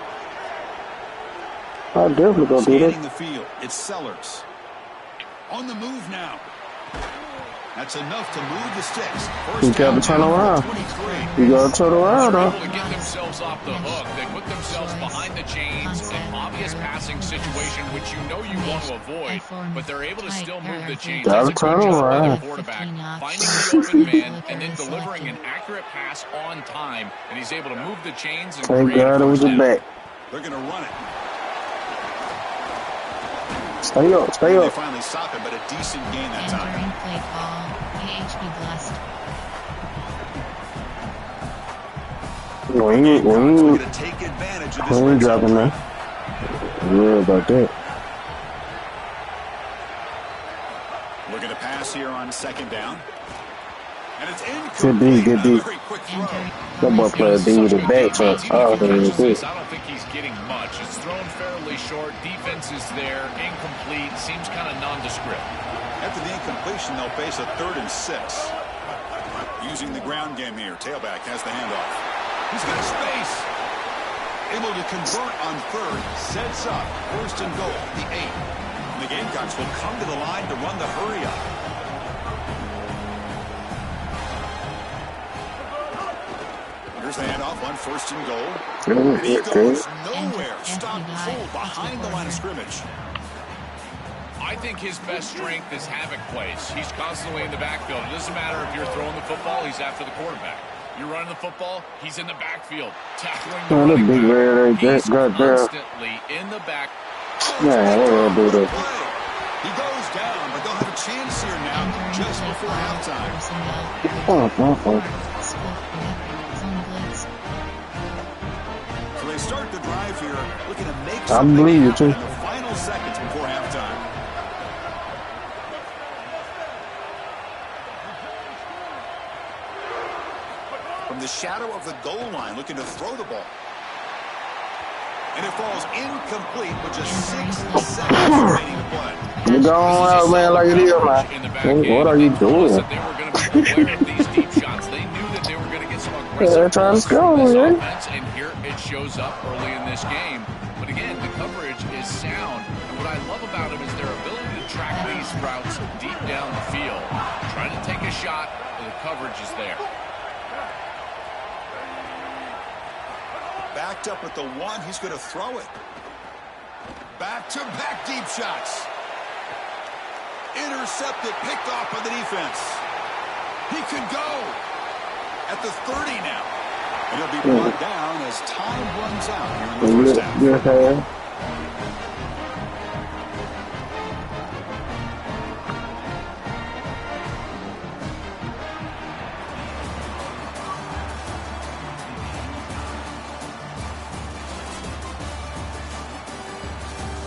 I definitely gonna do Scanning that. the field. It's Sellers. On the move now. That's enough to move the sticks. He got to turn around. You got to turn around, though. Able to get themselves off the hook. They put themselves behind the chains. An obvious passing situation, which you know you want to avoid, but they're able to still move the chains. Got to turn around. Quarterback finding the open man and then delivering an accurate pass on time, and he's able to move the chains and Thank God it was a back. They're going to run it. Stay up, stay They up. finally stop it, but a decent gain that time. Entering play call, PHP blessed. When Going to take advantage of this. we dropping that. Yeah, about that. Looking to pass here on second down. And it's incomplete. Good D. Very quick throw. That boy played D with the back truck. Oh, there it is. I don't think he's getting much. It's thrown fairly short. Defense is there. Incomplete. Seems kind of nondescript. After the incompletion, they'll face a 3rd and 6. Using the ground game here. Tailback has the handoff. He's got space. Able to convert on 3rd. Sets up 1st and goal. The 8. And the Gamecocks will come to the line to run the hurry up. Here's the handoff on 1st and goal. And he goes nowhere. Stopped cold behind the line of scrimmage. I think his best strength is havoc plays. He's constantly in the backfield. It doesn't matter if you're throwing the football, he's after the quarterback. You're running the football, he's in the backfield. Tackling the running back. He's constantly in the back. Yeah, they'll do that. He goes down, but they'll have a chance here now just before halftime. So they start the drive here, looking to make something happen in the final seconds before halftime. From the shadow of the goal line, looking to throw the ball. And it falls incomplete with just 6 seconds remaining to play. You're going out, man, like it is, man. What are you doing? They were going to be aware of these deep shots. They knew that they were going to get some aggressive they're trying to score, man. Offense, and here it shows up early in this game. But again, the coverage is sound. And what I love about them is their ability to track these routes deep down the field. Trying to take a shot, the coverage is there. Backed up at the 1, he's going to throw it. Back-to-back deep shots. Intercepted, picked off by the defense. He could go at the 30 now. And he'll be brought down as time runs out here in the first half.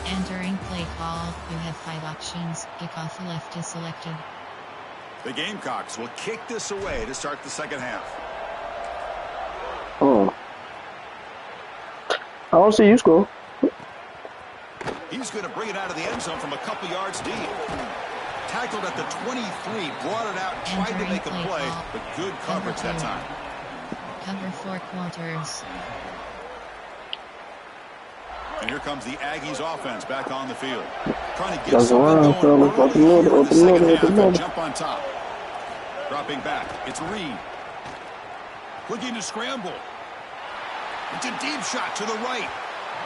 Entering play call, you have 5 options. Kickoff left is selected. The Gamecocks will kick this away to start the second half. Oh. I don't see you score. He's going to bring it out of the end zone from a couple yards deep. Tackled at the 23, brought it out, tried to make a play, but good coverage that time. Cover 4 quarters. And here comes the Aggies offense back on the field. Trying to get something going early here in the second half and jump on top. Dropping back, it's Reed. Looking to scramble. It's a deep shot to the right.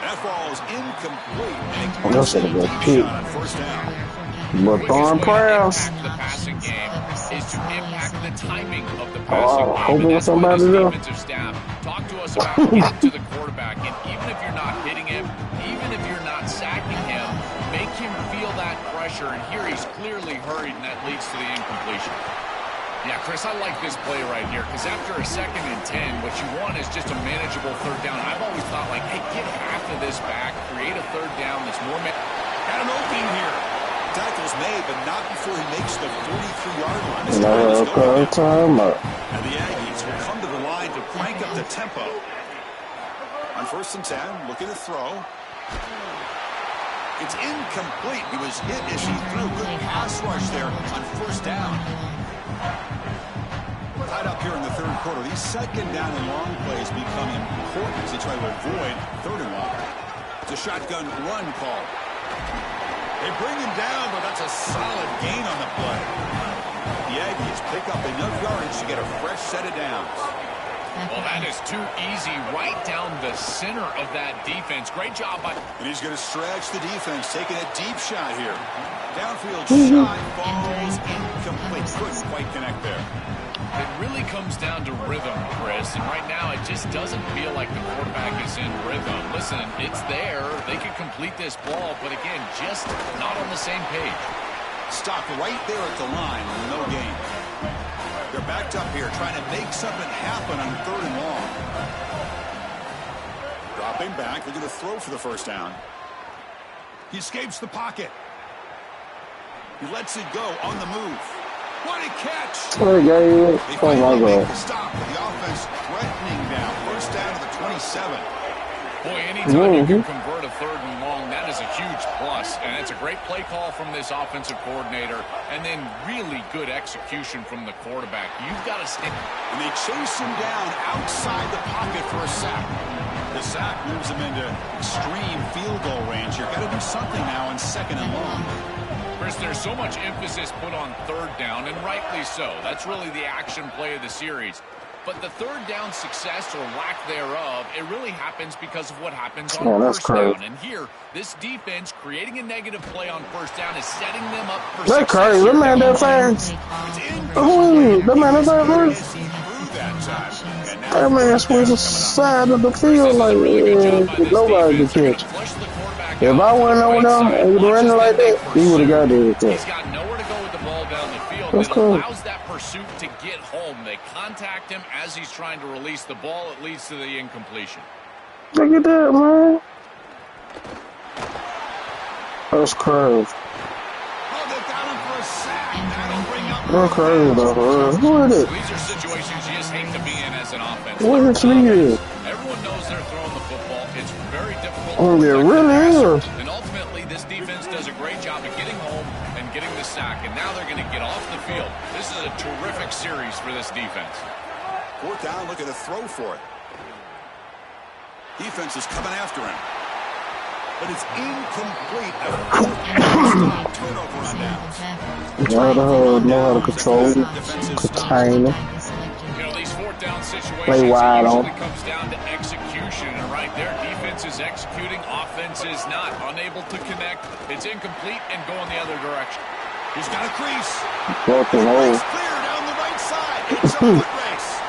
That falls incomplete. And That's a good deep shot on first down. But throwing prayers. The passing game is to impact the timing of the passing game. Hoping with somebody to do. Defensive staff, talk to us about getting to the quarterback. And even if you're not hitting him, even if you're not sacking him, make him feel that pressure. And here he's clearly hurried, and that leads to the incompletion. Yeah, Chris, I like this play right here because after a 2nd and 10, what you want is just a manageable 3rd down. I've always thought, like, hey, get half of this back, create a 3rd down that's more Got an opening here. Tackles made, but not before he makes the 43-yard line. And the Aggies will come to the line to crank up the tempo. On 1st and 10, looking to throw. It's incomplete. He was hit as he threw. Good pass rush there on 1st down. Tied up here in the 3rd quarter. These 2nd down and long plays become important as they try to avoid 3rd and long. It's a shotgun run call. They bring him down, but that's a solid gain on the play. The Aggies pick up enough yardage to get a fresh set of downs. Well, that is too easy right down the center of that defense. Great job by... And he's going to stretch the defense, taking a deep shot here. Downfield shot, falls incomplete. Couldn't quite connect there. It really comes down to rhythm, Chris, and right now it just doesn't feel like the quarterback is in rhythm. Listen, it's there. They could complete this ball, but again, just not on the same page. Stopped right there at the line, no gain. They're backed up here, trying to make something happen on 3rd and long. Dropping back, looking to throw for the first down. He escapes the pocket. He lets it go on the move. What a catch! Oh, they finally make the stop with the offense threatening down. First down to the 27. Boy, anytime you can convert a 3rd and long, that is a huge plus. And it's a great play call from this offensive coordinator. And then really good execution from the quarterback. You've got to stick. And they chase him down outside the pocket for a sack. The sack moves him into extreme field goal range. You've got to do something now on 2nd and long. Chris, there's so much emphasis put on 3rd down, and rightly so. That's really the action play of the series. But the 3rd down success or lack thereof, it really happens because of what happens on 1st down. And here, this defense creating a negative play on 1st down is setting them up for success. That's crazy. That man that fast. That man that fast. That man swings the side of the field like nobody can catch. If I wasn't over there and he running like that, he would have got it. He's got nowhere to go with the ball down the field. It allows that pursuit to get home. They contact him as he's trying to release the ball. It leads to the incompletion. Look at that, man. That's crazy. That's crazy, though. Who is it? These are situations you just hate to be in as an offense. What is it? Everyone knows they're throwing the football. It's very difficult. Oh, it really is. And ultimately, this defense does a great job of getting home and getting the sack. And now they're going to get off the field. This is a terrific series for this defense. 4th down, looking to throw for it. Defense is coming after him. But it's incomplete. Turnover on downs. Know how to control it, contain it. You know, these 4th down situations play wide usually comes down to execution. And right there, defense is executing, offense is not. Unable to connect. It's incomplete and going the other direction. He's got a crease. Broken hole. It's clear down the right side. It's a foot race.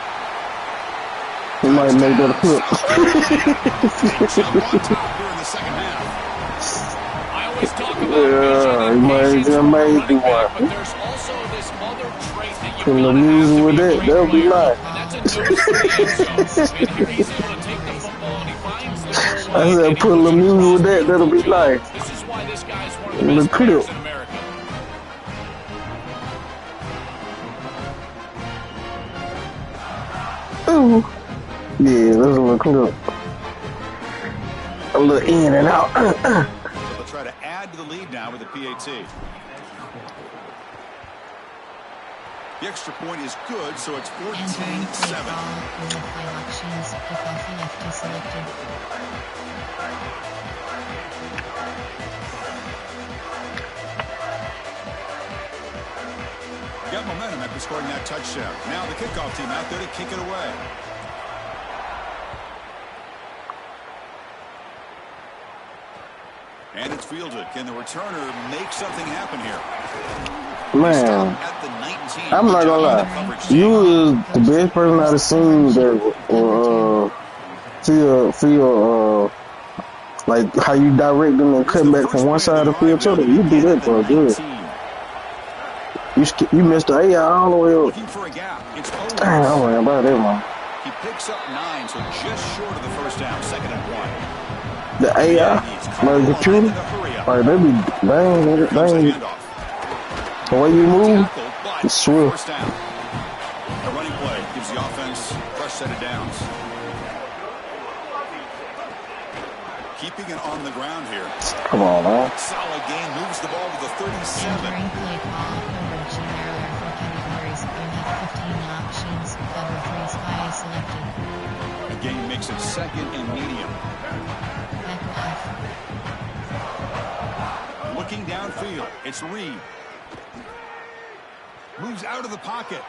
He might make that a flip. Jump on top here in the second half. I always talk about he might do one. but there's also this other trait that you Put the music with that, that'll be nice. And that's a nose to the end zone. And here he's able to take the football and he finds the goal line. I said put the music with that, that'll be nice. This is why this guy is one of the best players in America. Ooh. Yeah, there's a little clip. A little in and out. So they'll try to add to the lead now with the PAT. The extra point is good, so it's 14-7. Got momentum after scoring that touchdown. Now the kickoff team out there to kick it away. And it's fielded. Can the returner make something happen here? Man, I'm not gonna lie. You was the best person I've seen that feel like how you direct them and cut back from one side of the field to the other. You do that for good. You missed the AI all the way up. Damn, I'm worried about that one. He picks up 9, so just short of the first down. 2nd and 1. The AI, like the computer, like they ain't. The way you move, it's swift. The running play gives the offense a fresh set of downs. Keeping it on the ground here. Come on, man. Solid gain, moves the ball to the 37. The game makes it 2nd and medium. Looking downfield, it's Reed. Moves out of the pocket.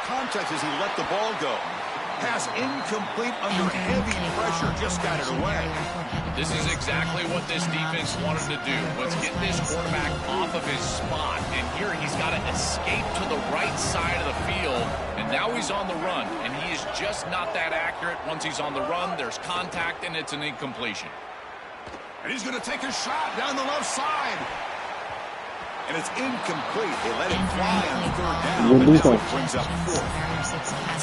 Contact as he let the ball go. Pass incomplete under heavy pressure. Just got it away. This is exactly what this defense wanted to do, was get this quarterback off of his spot. And here he's got to escape to the right side of the field. And now he's on the run. And he is just not that accurate. Once he's on the run, there's contact, and it's an incompletion. And he's going to take a shot down the left side. And it's incomplete. They let it fly on third down. And now it brings up fourth.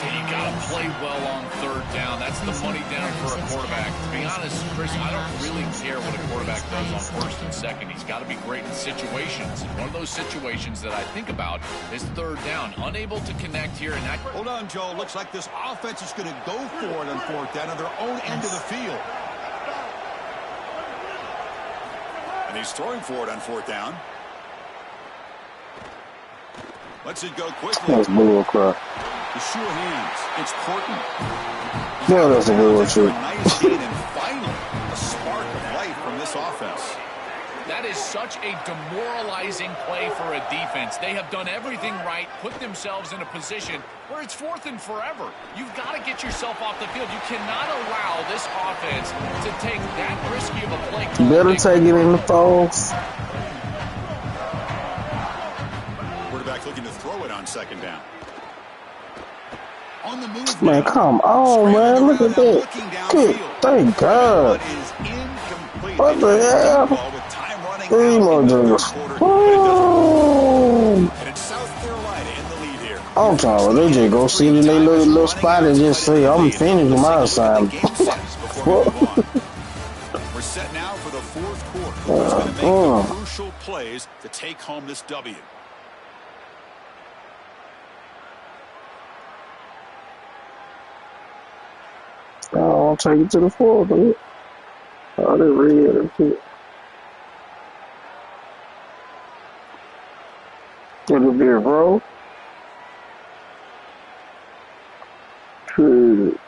You got to play well on third down. That's the money down for a quarterback. To be honest, Chris, I don't really care what a quarterback does on first and second. He's got to be great in situations. And one of those situations that I think about is third down. Unable to connect here. And that... Hold on, Joe. Looks like this offense is going to go for it on fourth down on their own end of the field. And he's throwing for it on fourth down. Lets it go quickly. That's bullcrap. The sure hands. It's Portland. No, that's a bullshit. Nice gain and finally a spark of life from this offense. That is such a demoralizing play for a defense. They have done everything right, put themselves in a position where it's fourth and forever. You've got to get yourself off the field. You cannot allow this offense to take that risky of a play. You better take it in the falls. Looking to throw it on second down. On the move, man, come on, man. Look at that. Good. Thank God. What the hell? 3 more drills. And it's South Carolina in the lead here. I'm talking. They just go sit in their little spot and just say, I'm finished with my assignment. We're set now for the fourth quarter. Who's going to make the crucial plays to take home this W? I'll take it to the floor, dude. Oh, they're red and shit. It'll be a roll. Good.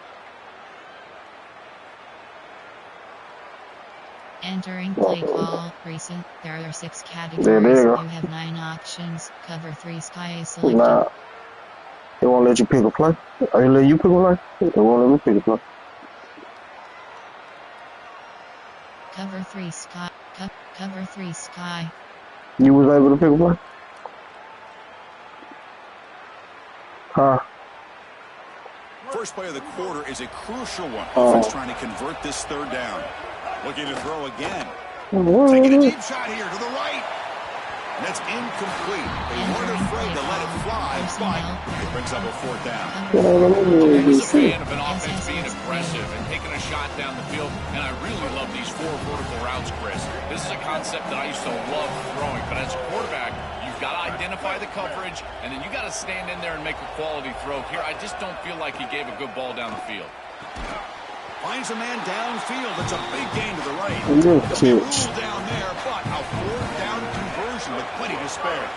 Entering play call. Recent. There are 6 categories. There you go. You have 9 options. Cover 3 sky is selected. Nah. They won't let you pick a play. Are they let you pick a play? They won't let me pick a play. Cover 3 sky. Cover 3 sky. You was able to pick a play? Huh? First play of the quarter is a crucial one. Offense trying to convert this third down. Looking to throw again. Taking a deep shot here to the right. And that's incomplete. They weren't afraid to let it fly, but it brings up a fourth down. I'm a fan of an offense being aggressive and taking a shot down the field, and I really love these 4 vertical routes, Chris. This is a concept that I used to love throwing, but as a quarterback, you've got to identify the coverage, and then you got to stand in there and make a quality throw. Here, I just don't feel like he gave a good ball down the field. Finds a man downfield. It's a big gain to the right. Good Rule catch. down there, but a fourth down conversion with plenty to spare.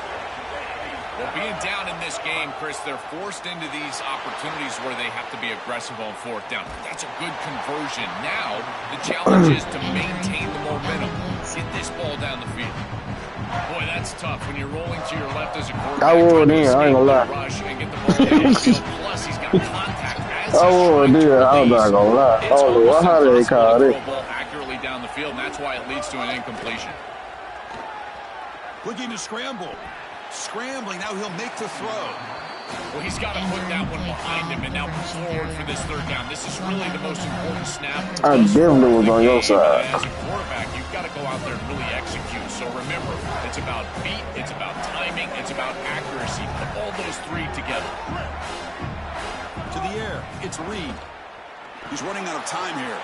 Well, being down in this game, Chris, they're forced into these opportunities where they have to be aggressive on fourth down. That's a good conversion. Now, the challenge is to maintain the momentum. Get this ball down the field. Boy, that's tough when you're rolling to your left as a quarterback. I would, yeah, I ain't gonna lie. Rush and get the ball down the field. Plus, he's got contact. I would, yeah, I'm not gonna lie. I don't know how they call it. Ball accurately down the field, and that's why it leads to an incompletion. Looking to scramble. Scrambling, now he'll make the throw. Well, he's got to put that one behind him and now move forward for this third down. This is really the most important snap. I definitely was on your side. As a quarterback, you've got to go out there and really execute. So remember, it's about beat, it's about timing, it's about accuracy. Put all those 3 together. To the air, it's Reed. He's running out of time here.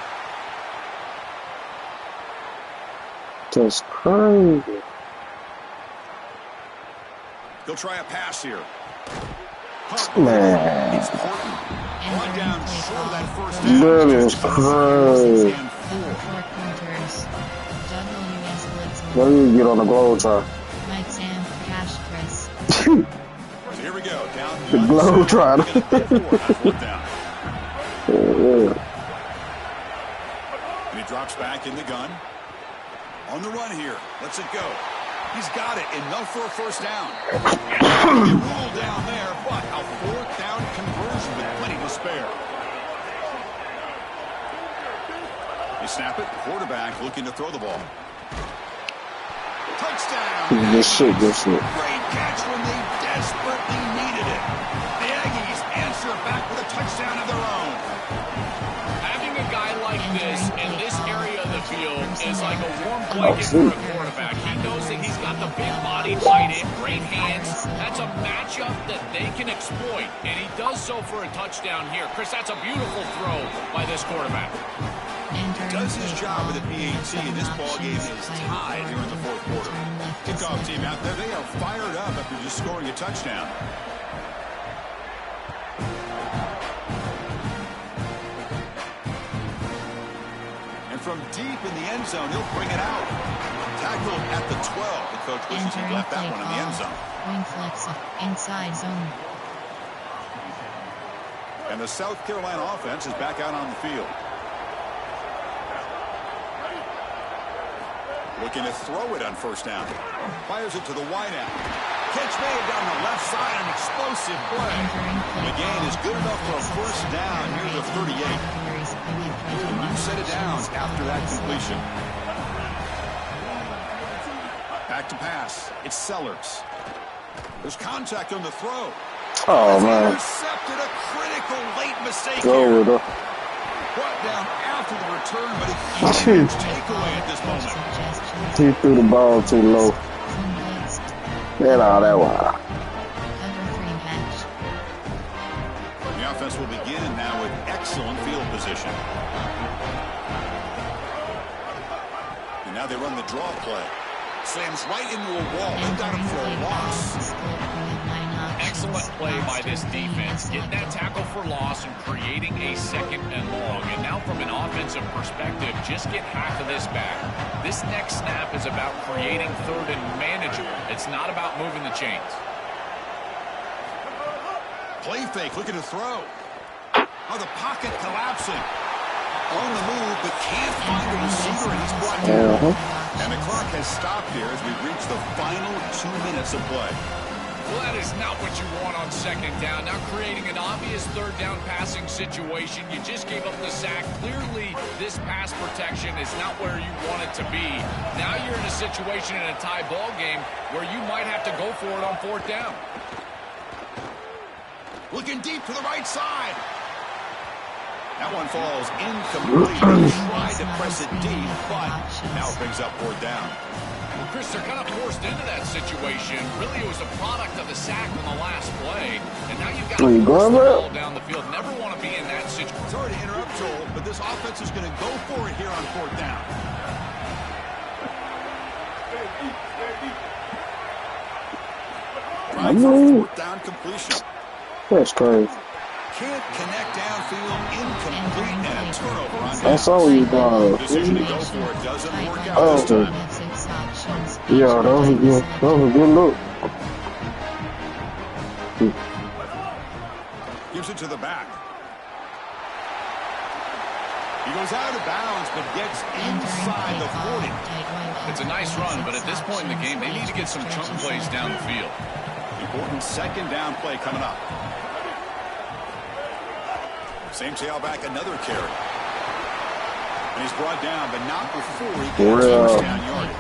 That's crazy. He'll try a pass here. Man. It's Horton. One down short of that first That down. is crazy. Where do you get on the Globetrotter? Mike Sam Cash Chris. So here we go. Down The Globetrotter. Yeah. And he drops back in the gun. On the run here. Lets it go. He's got it. Enough for a first down. Rule down there, but a fourth down conversion with plenty to spare. They snap it. Quarterback looking to throw the ball. Touchdown. Good shit, good shit. Great catch when they desperately needed it. The Aggies answer back with a touchdown of their own. Having a guy like this in this area of the field is like a warm blanket for a quarterback. He knows that he's got the big body, tight end, great hands. That's a matchup that they can exploit, and he does so for a touchdown here. Chris, that's a beautiful throw by this quarterback. Does his job with the PAT, and this ball game is tied here in the fourth quarter. Kickoff team out there, they are fired up after just scoring a touchdown. And from deep in the end zone, he'll bring it out. Tackled at the 12. The coach wishes he left that one in the end zone. Wing flex inside zone. And the South Carolina offense is back out on the field. Looking to throw it on first down. Fires it to the wideout. Catch made down the left side, an explosive play. The gain is good enough for a first down near the 38. And you set it down after that completion. Back to pass. It's Sellers. There's contact on the throw. Oh, man. Intercepted, a critical late mistake Go here. with her. Brought down after the return, but a huge takeaway at this moment. He threw the ball too low. Get all that one. The offense will begin now with excellent field position. And now they run the draw play. Slams right into a wall. They got him for a loss. Excellent play by this defense. Getting that tackle for loss and creating a second and long. And now from an offensive perspective, just get half of this back. This next snap is about creating third and manageable. It's not about moving the chains. Play fake, looking to throw. Oh, the pocket collapsing. On the move, but can't find a receiver, and he's brought down. And the clock has stopped here as we reach the final 2 minutes of play. Well, that is not what you want on second down. Now creating an obvious third down passing situation. You just gave up the sack. Clearly, this pass protection is not where you want it to be. Now you're in a situation in a tie ball game where you might have to go for it on fourth down. Looking deep to the right side. That one falls incomplete. He tried to press it deep, but now it brings up fourth down. Well, Chris, they're kind of forced into that situation. Really, it was a product of the sack on the last play. And now you've got to force the ball down the field. Never want to be in that situation. Sorry to interrupt, Joel, but this offense is going to go for it here on fourth down. Drive for fourth down completion. That's crazy. Can't connect downfield, incomplete, and a turnover on That's all you got. Decision to go for it doesn't work out this time. Yeah, that was a good look. Gives it to the back. He goes out of bounds, but gets inside the 40. It's a nice run, but at this point in the game, they need to get some chunk plays down the field. Important second down play coming up. Same tailback, another carry. And he's brought down, but not before he gets first down yardage.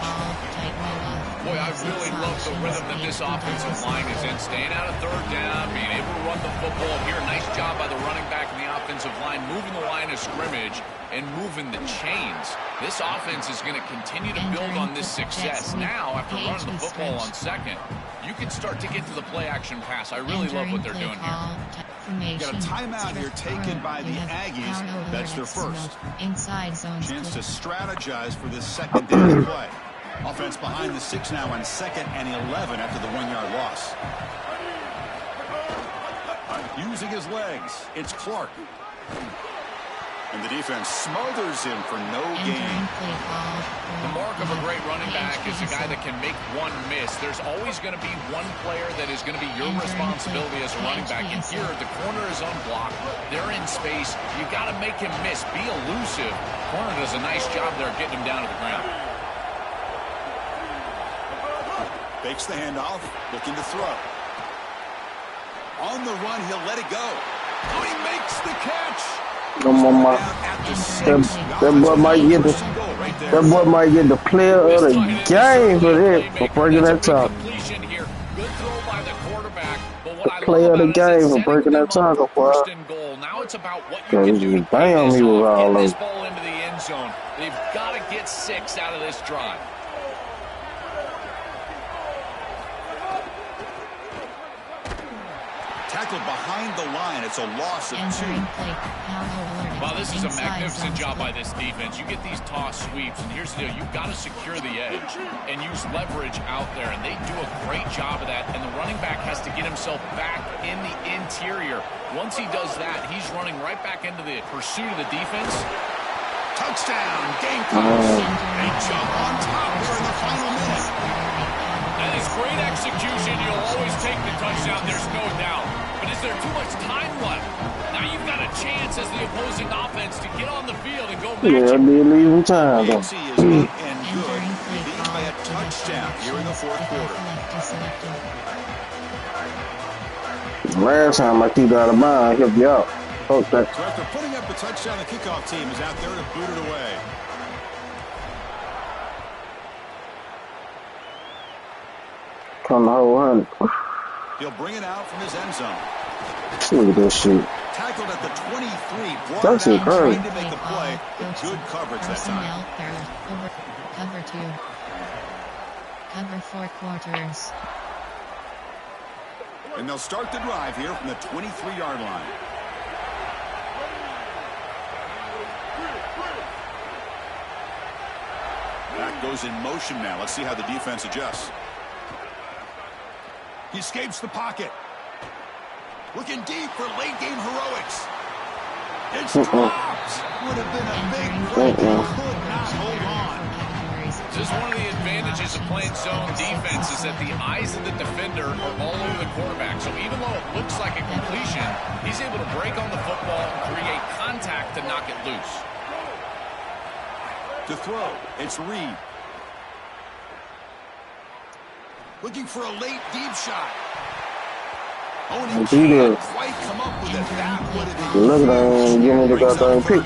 Boy, I really love the rhythm that this offensive line is in. Staying out of third down, being able to run the football here. Nice job by the running back and the offensive line, moving the line of scrimmage and moving the chains. This offense is going to continue to build on this success. Now, after running the football on second, you can start to get to the play-action pass. I really love what they're doing here. Got a timeout here taken by the Aggies. That's their first. Chance to strategize for this second down play. Offense behind the 6 now on 2nd and 11 after the 1-yard loss. Using his legs, it's Clark. And the defense smothers him for no gain. The mark of a great running back is a guy that can make one miss. There's always going to be one player that is going to be your responsibility as a running back. And here, the corner is unblocked. They're in space. You got to make him miss. Be elusive. Corner does a nice job there getting him down to the ground. Fakes the handoff, looking to throw. On the run, he'll let it go. Oh, he makes the catch. That boy might get the player of the game for this, for breaking that tackle. The player of the game for breaking that tackle, boy. Now it's about what you can do to damn, he was all get this over. ball into the end zone. They've got to get 6 out of this drive. Tackled behind the line. It's a loss of 2. Well, this is a magnificent job by this defense. You get these toss sweeps, and here's the deal. You've got to secure the edge and use leverage out there, and they do a great job of that, and the running back has to get himself back in the interior. Once he does that, he's running right back into the pursuit of the defense. Touchdown, Gamecocks. They jump on top here in the final minute. That is great execution. You'll always take the touchdown, there's no doubt. But is there too much time left? Now you've got a chance as the opposing offense to get on the field and go match Yeah, it. they're leaving time. AFC is 8 and good, leading by a touchdown here in the fourth quarter. Last time I keep out of mind, help you out. So after putting up the touchdown, the kickoff team is out there to boot it away. Come the whole 100. He'll bring it out from his end zone. Look at this shit. Tackled at the 23. That's it, trying to make the play. Good coverage that time. Cover 2. Cover 4 quarters. And they'll start the drive here from the 23-yard line. That goes in motion now. Let's see how the defense adjusts. He escapes the pocket. Looking deep for late-game heroics. It's dropped. Would have been a big play. Could not hold on. This is one of the advantages of playing zone defense is that the eyes of the defender are all over the quarterback. So even though it looks like a completion, he's able to break on the football and create contact to knock it loose. To throw, it's Reed. Looking for a late deep shot. Oh, and he can't quite come up with it. That would have been look at him, give me the goddamn pick.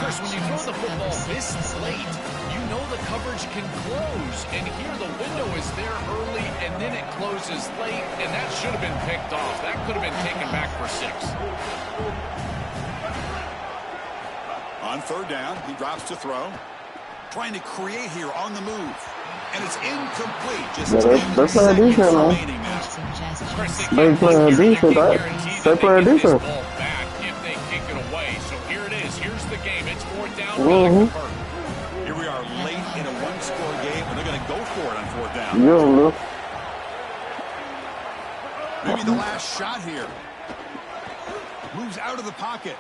Chris, when you throw the football this late, you know the coverage can close. And here the window is there early, and then it closes late, and that should have been picked off. That could have been taken back for 6. On third down, he drops to throw. Trying to create here on the move. And it's incomplete. Just 10 seconds remaining now. They play defense, right? They play defense. If they kick it away. So here it is. Here's the game. It's 4th down. Here we are late in a one-score game, and they're going to go for it on 4th down. Yeah, look. Maybe the last shot here. Moves out of the pocket.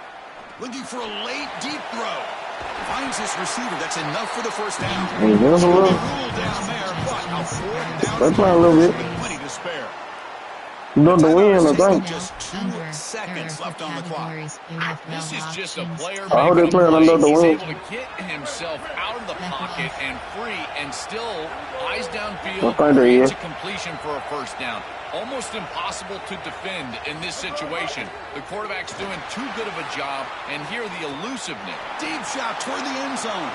Looking for a late deep throw. Finds his receiver. That's enough for the first down. Hey, there's a little. They play a little bit. Plenty to spare. Not the win, I think. Just 2 seconds left on the clock. This is just a player I hope they play another He's win. able to get himself out of the pocket and free and still eyes downfield, I think they creates is. a completion for a first down. Almost impossible to defend in this situation. The quarterback's doing too good of a job, and here the elusiveness. Deep shot toward the end zone.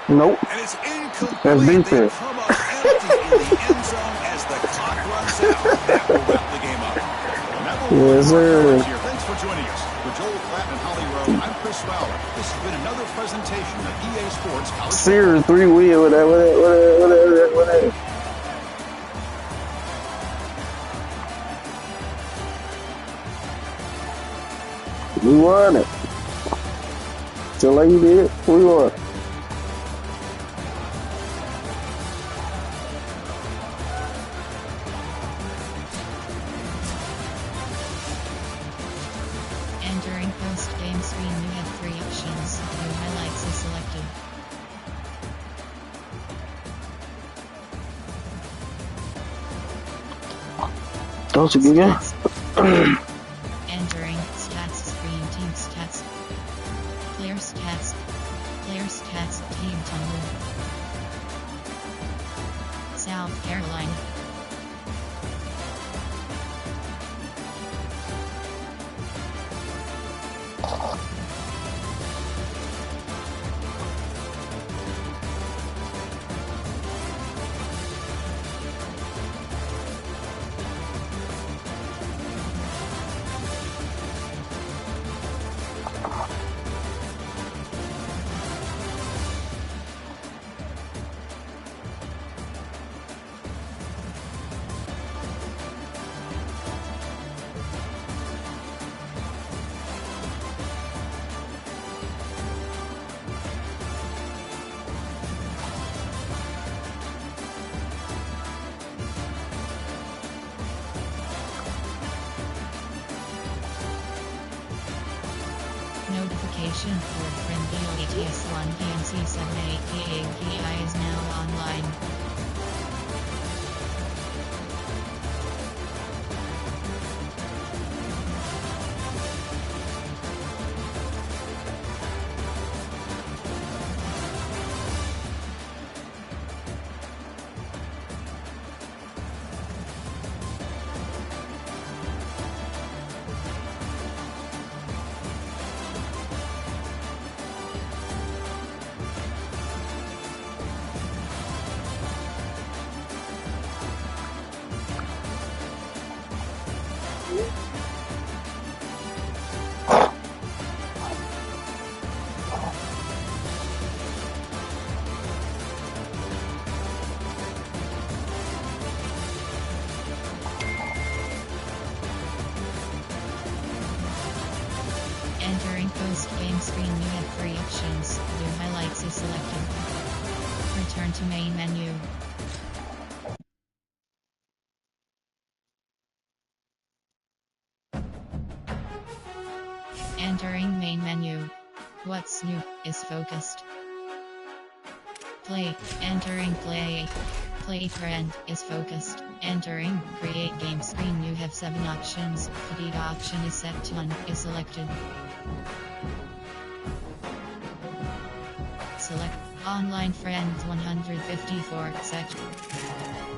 Nope. And it's incomplete. That's They defense. come up empty in the end zone as the clock runs out. That will wrap the game up. And that will Yes, sir. here. Thanks for joining us. For Joel Klatt and Holly Rowe, I'm Chris Fowler. This has been another presentation of EA Sports College Series 3 wheel with that. We won it. Just like you did, we won. Entering post-game screen, you have 3 options. View highlights is selected. Don't you get it? Entering stats screen, team stats, player stats, team total. South Carolina. Notification for friendly ATS1 PNC78 API is now online. Entering post-game screen, you have 3 options. View highlights is selected. Return to main menu. Entering main menu. What's new is focused. Play. Entering play. Play friend is focused. Entering create game screen, you have 7 options. The option is set to 1 is selected. Select online friends 154 section.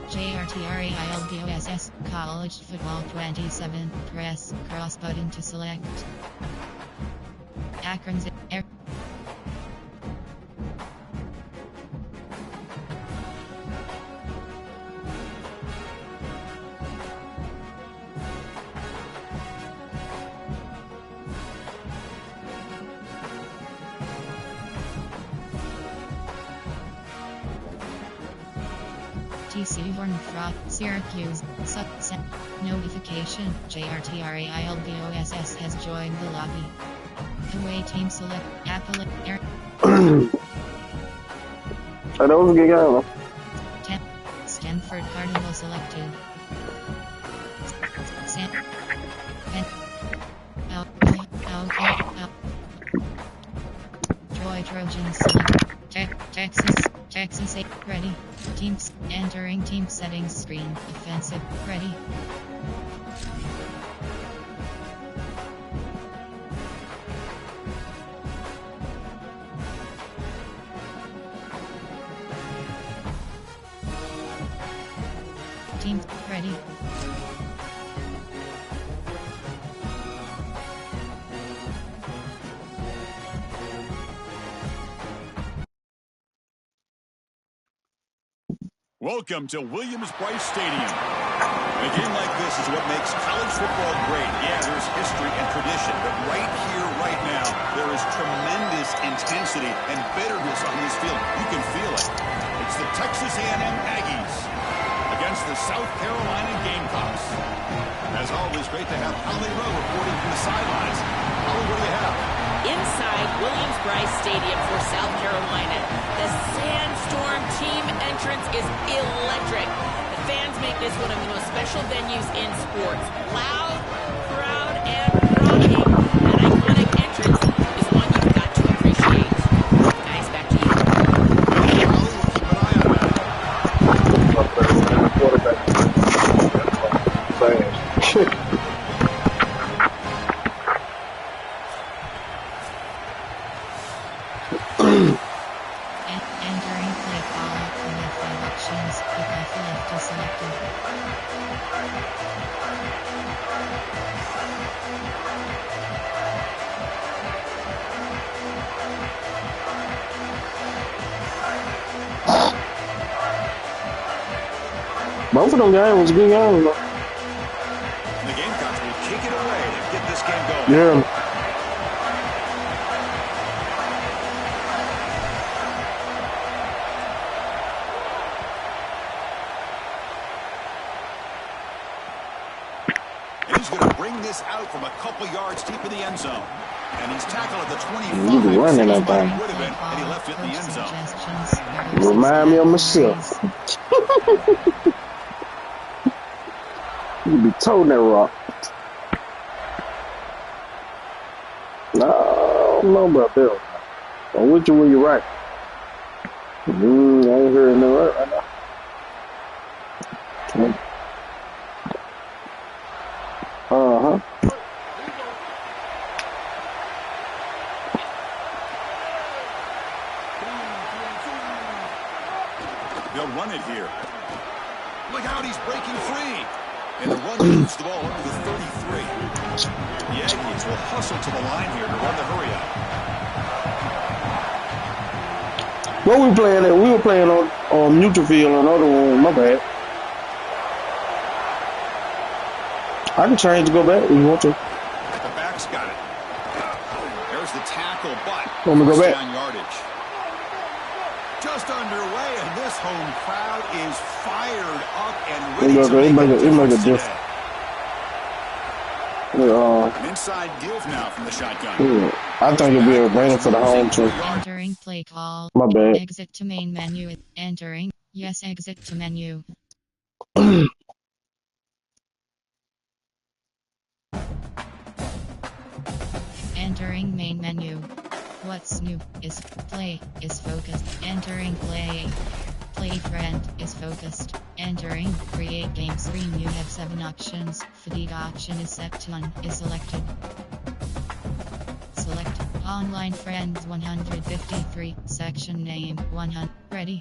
JRTRAILBOSS college football 27 press cross button to select. Acrons TC Hornfrock, Syracuse, Subset. Notification, JRTRAILBOSS has joined the lobby. Away team select, Appalachia Air. That was a good game. Stanford Cardinal selected. Troy Trojans select. Texas 8 ready. Teams entering team settings screen. Offensive ready. Team ready. Welcome to Williams-Brice Stadium. A game like this is what makes college football great. Yeah, there's history and tradition, but right here, right now, there is tremendous intensity and bitterness on this field. You can feel it. It's the Texas A&M Aggies against the South Carolina Gamecocks. As always, great to have Holly Rowe reporting from the sidelines. Holly, what do you have? Inside Williams-Brice Stadium for South Carolina, the Sandstorm team entrance is electric. The fans make this one of the most special venues in sports. Loud, proud, and rocking. An iconic entrance is one you've got to appreciate. Guys, back to you. Holly, we'll keep an eye on that. Entering play call, you have 5 options. Pick athletic. selected. Both of them guys was a good game. The Gamecocks will kick it away to get this game going. Yeah. And he's going to bring this out from a couple yards deep in the end zone. And he's tackled at the 25. You be running that thing. Would have been, and he left it in the end zone. Remind me of myself. You be toting that rock. No, I don't know about that. I'm with you when you're right. I ain't hearing no right now. Uh-huh. They'll run it here. Look out, he's breaking free. And the run moves the ball up to the 33. The Aggies will hustle to the line here to run the hurry-up. What we playing at? We were playing on neutral field on another one. My bad. I can change to go back if you want to. The back's got it. There's the tackle, but Want me to go back? down yardage. Just underway, and this home crowd is fired up and ready to make a difference today. An inside give now from the shotgun. I think it'll be a brainer for the home team. Entering play call. My bad. Exit to main menu. Entering. Yes, exit to menu. Entering main menu. What's new is play is focused. Entering play. Play friend is focused. Entering create game screen. You have 7 options. Fatigue option is set to none. Is selected. Select online friends 153. Section name 100. Ready.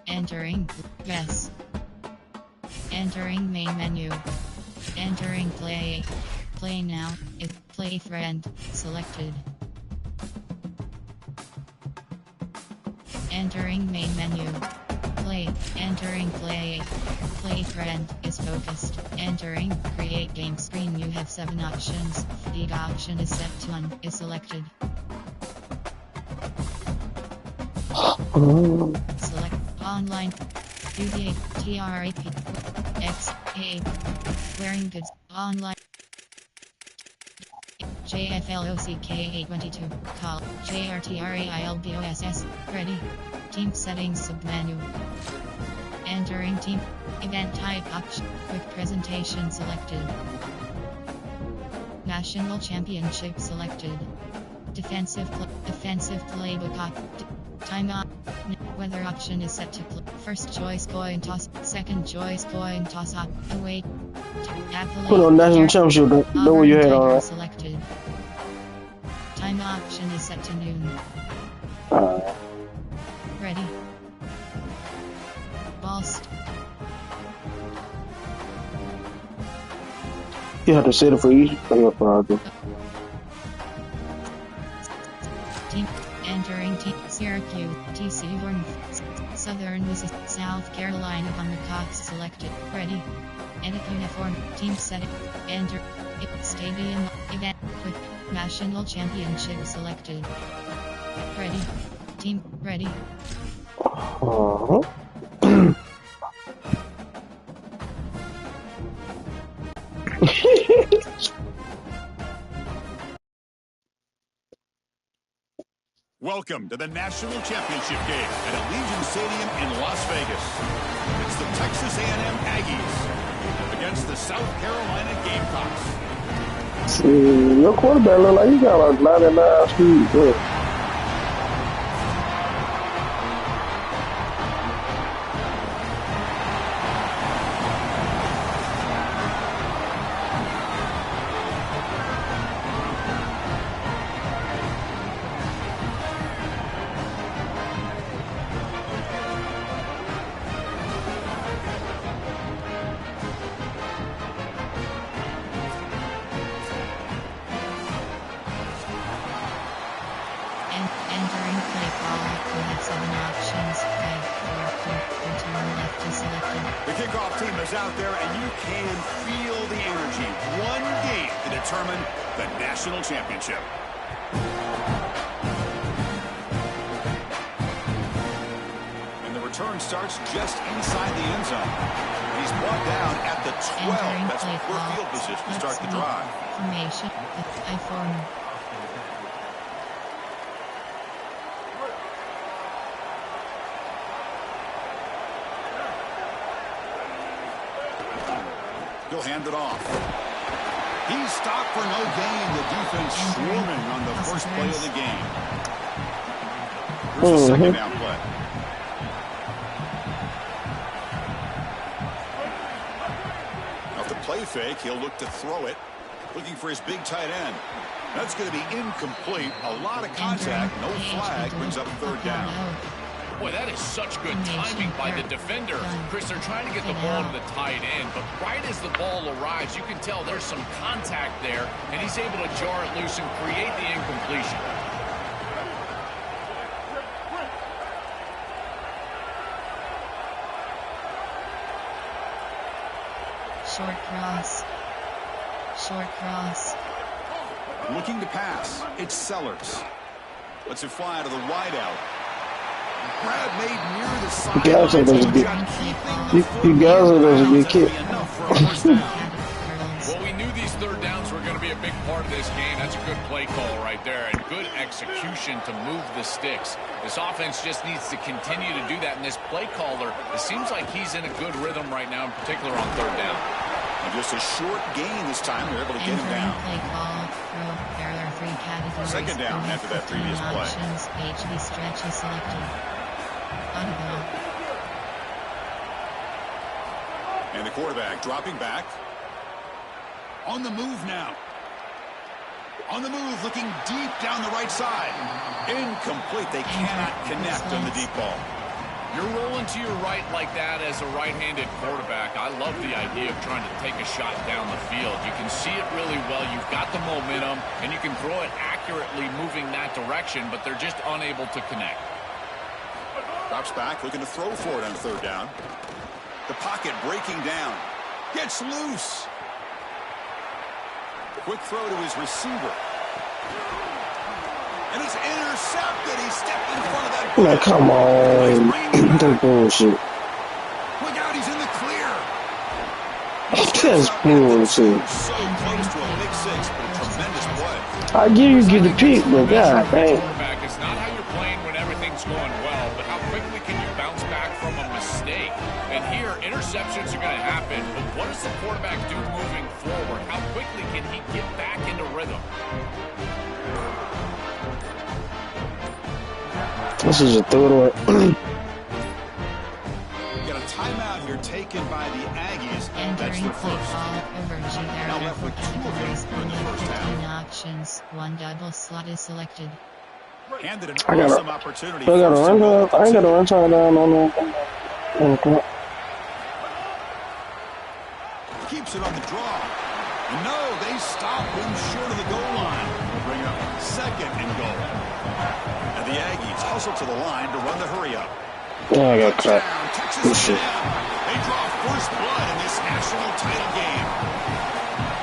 Entering yes. Entering main menu. Entering play. Play now. If play friend selected. Entering main menu. Play. Entering play. Play friend is focused. Entering create game screen. You have 7 options. Fatigue option is set to none. Is selected. Select online. UVA TRAP XA wearing goods online. JFLOCK822 call JRTRAILBOSS ready. Team settings submenu. Entering team event type option. Quick presentation selected. National championship selected. Defensive playbook time on. Weather option is set to first choice coin toss. Second choice coin toss up. Await. Put on national championship. Know where you had all right. Selected. Time option is set to noon. Ready. Ballst. You have to set it for each project. Team entering team Syracuse TC Warren Southern was South Carolina Gamecocks selected. Ready. Edit uniform team setting. Enter stadium event quick national championship selected. Ready. Team ready. Welcome to the National Championship game at Allegiant Stadium in Las Vegas. It's the Texas A&M Aggies against the South Carolina Gamecocks. See, your quarterback look like he got like 99 speed. Good. Entering play call, you have 7 options. Right, 4, return left is selected. The kickoff team is out there, and you can feel the energy. One game to determine the national championship. And the return starts just inside the end zone. He's brought down at the 12. That's poor field position to start the drive. Formation, I form. He'll hand it off. He's stopped for no gain. The defense swarming on the first play of the game. Here's the second down play. Off the play fake, he'll look to throw it. Looking for his big tight end. That's going to be incomplete. A lot of contact. No flag. Brings up third down. Boy, that is such good timing by the defender. Chris, they're trying to get the ball to the tight end, but right as the ball arrives, you can tell there's some contact there, and he's able to jar it loose and create the incompletion. Short cross. Short cross. Looking to pass. It's Sellers. Lets it fly to the wideout. Grab made near the side. You guys are those big. You guys are those big kids. Well, we knew these third downs were going to be a big part of this game. That's a good play call right there, and good execution to move the sticks. This offense just needs to continue to do that. And this play caller, it seems like he's in a good rhythm right now, in particular on third down. And just a short gain this time. They're able to get him down. Play call, throw. There are 3 categories. Second down after that previous play. Options, HB stretch is selected. Audible. And the quarterback dropping back. On the move now. On the move, looking deep down the right side. Incomplete. They cannot connect on the deep ball. You're rolling to your right like that as a right-handed quarterback. I love the idea of trying to take a shot down the field. You can see it really well. You've got the momentum, and you can throw it accurately moving that direction, but they're just unable to connect. Drops back, looking to throw for it on third down. The pocket breaking down. Gets loose. Quick throw to his receiver. And it's intercepted. He stepped in front of that. Now, come on. That bullshit. Look out, he's in the clear. That's bullshit. So close to a big 6, but a tremendous play. I give you get the pick, but God dang. It's not how you're playing when everything's going well, but how quickly can you bounce back from a mistake? And here, interceptions are going to happen, but what does the quarterback do moving forward? How quickly can he get back into rhythm? This is a third one. Got a timeout here taken by the Aggies. That's Entering their play first. call, overview. There Now are left 4 with 2 of them categories. in the first half. 15 options. 1 double slot is selected. Handed an I got awesome opportunity. I got First a and goal run at the I ain't got a 2. run time down on the clock. Keeps it on the draw. And no, they stop him short of the goal line. We'll bring up second and goal. And the Aggies hustle to the line to run the hurry up. Yeah, I got crap. Texas A&M. They draw first blood in this national title game.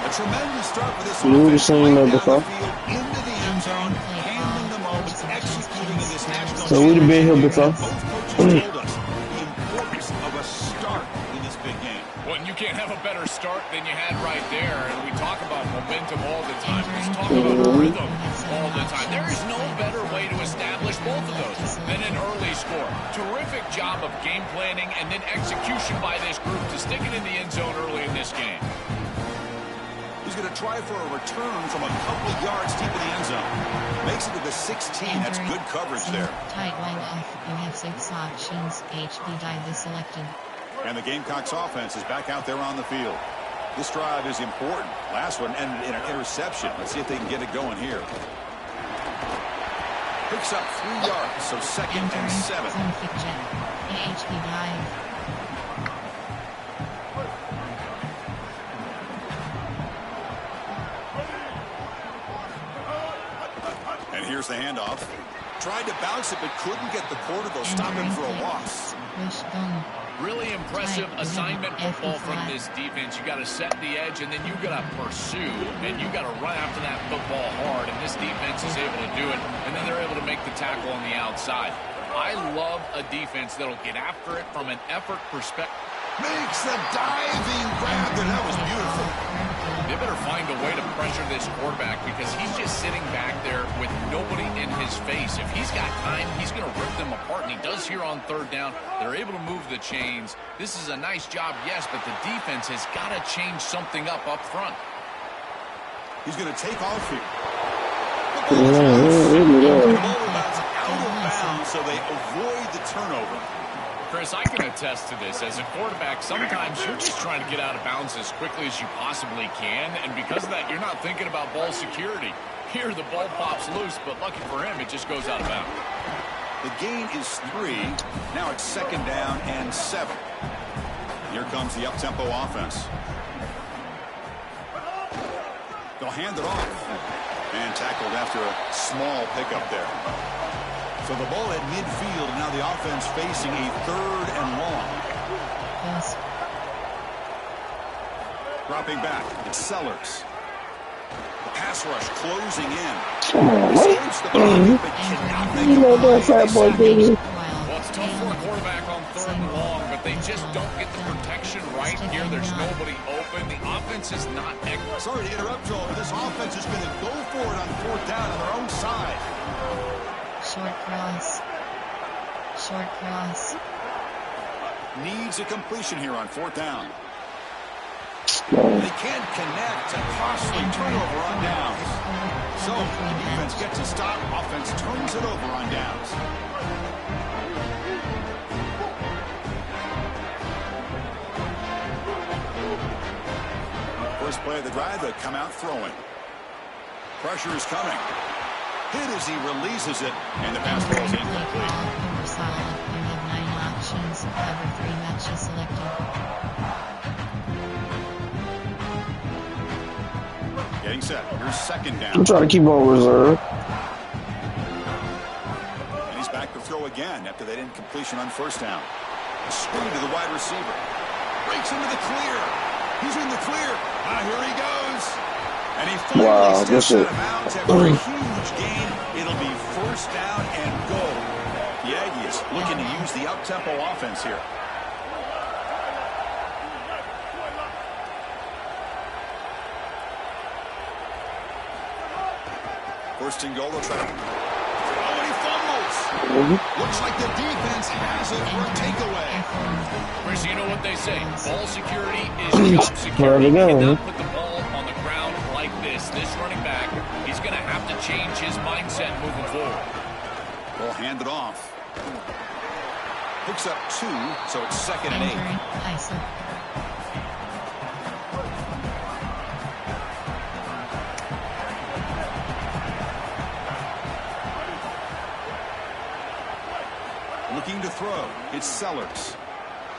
A tremendous start for this You offense. seen that before? Into the end zone, handling the moment, executing in this national So we've been here before. Both coaches told us the importance of a start in this big game. Well, you can't have a better start than you had right there. And we talk about momentum all the time. Let's talk about rhythm all the time. There is no better way to establish both of those than an early score. Terrific job of game planning and then execution by this group to stick it in the end zone early in this game. He's going to try for a return from a couple of yards deep in the end zone. Makes it to the 16. That's good coverage there. Tight wide off. You have 6 options. HB dive is selected. And the Gamecocks offense is back out there on the field. This drive is important. Last one ended in an interception. Let's see if they can get it going here. Picks up 3 yards, so second and 7. Zone fiction. HB dive. And here's the handoff. Tried to bounce it, but couldn't get the quarter. They'll stop him for a loss. Really impressive assignment football from this defense. You got to set the edge, and then you got to pursue, and you got to run after that football hard. And this defense is able to do it, and then they're able to make the tackle on the outside. I love a defense that'll get after it from an effort perspective. Makes the diving grab there. That was beautiful. They better find a way to pressure this quarterback because he's just sitting back there with nobody in his face. If he's got time, he's going to rip them apart, and he does here on third down. They're able to move the chains. This is a nice job, yes, but the defense has got to change something up front. He's going to take off here. The ball bounces out of bounds, so they avoid the turnover. Chris, I can attest to this. As a quarterback, sometimes you're just trying to get out of bounds as quickly as you possibly can, and because of that, you're not thinking about ball security. Here, the ball pops loose, but lucky for him, it just goes out of bounds. The gain is 3. Now it's 2nd down and 7. Here comes the up-tempo offense. They'll hand it off. And tackled after a small pickup there. So the ball at midfield, and now the offense facing a 3rd and long. Yes. Dropping back, it's Sellers. The pass rush closing in. Escapes the pocket, but cannot make it. Well, it's tough for a quarterback on 3rd and long, but they just don't get the protection right here. There's nobody open. The offense is not excellent. Sorry to interrupt, Joel, but this offense is going to go for it on 4th down on their own side. Short cross. Short cross. Needs a completion here on 4th down. They can't connect. A costly turnover on downs. So the defense gets a stop. Offense turns it over on downs. First play of the drive, they come out throwing. Pressure is coming. Hit as he releases it, and the pass ball is incomplete. Solid. You have 9 options. Cover 3 matches selected. Getting set. Here's 2nd down. I'm trying to keep on reserve. And he's back to throw again after that incompletion on 1st down. A screen to the wide receiver. Breaks into the clear. He's in the clear. Here he goes. And he finally steps out of bounds after a huge gain. It'll be 1st down and goal. The Aggies looking to use the up-tempo offense here. First and goal, they'll try. Oh, and he fumbles. Looks like the defense has it for a takeaway. Chris, you know what they say. Ball security is job security. You cannot put the ball on the ground like this. This running back, he's going to have to change his mindset moving forward. We'll hand it off. Picks up 2, so it's 2nd and 8. Looking to throw. It's Sellers.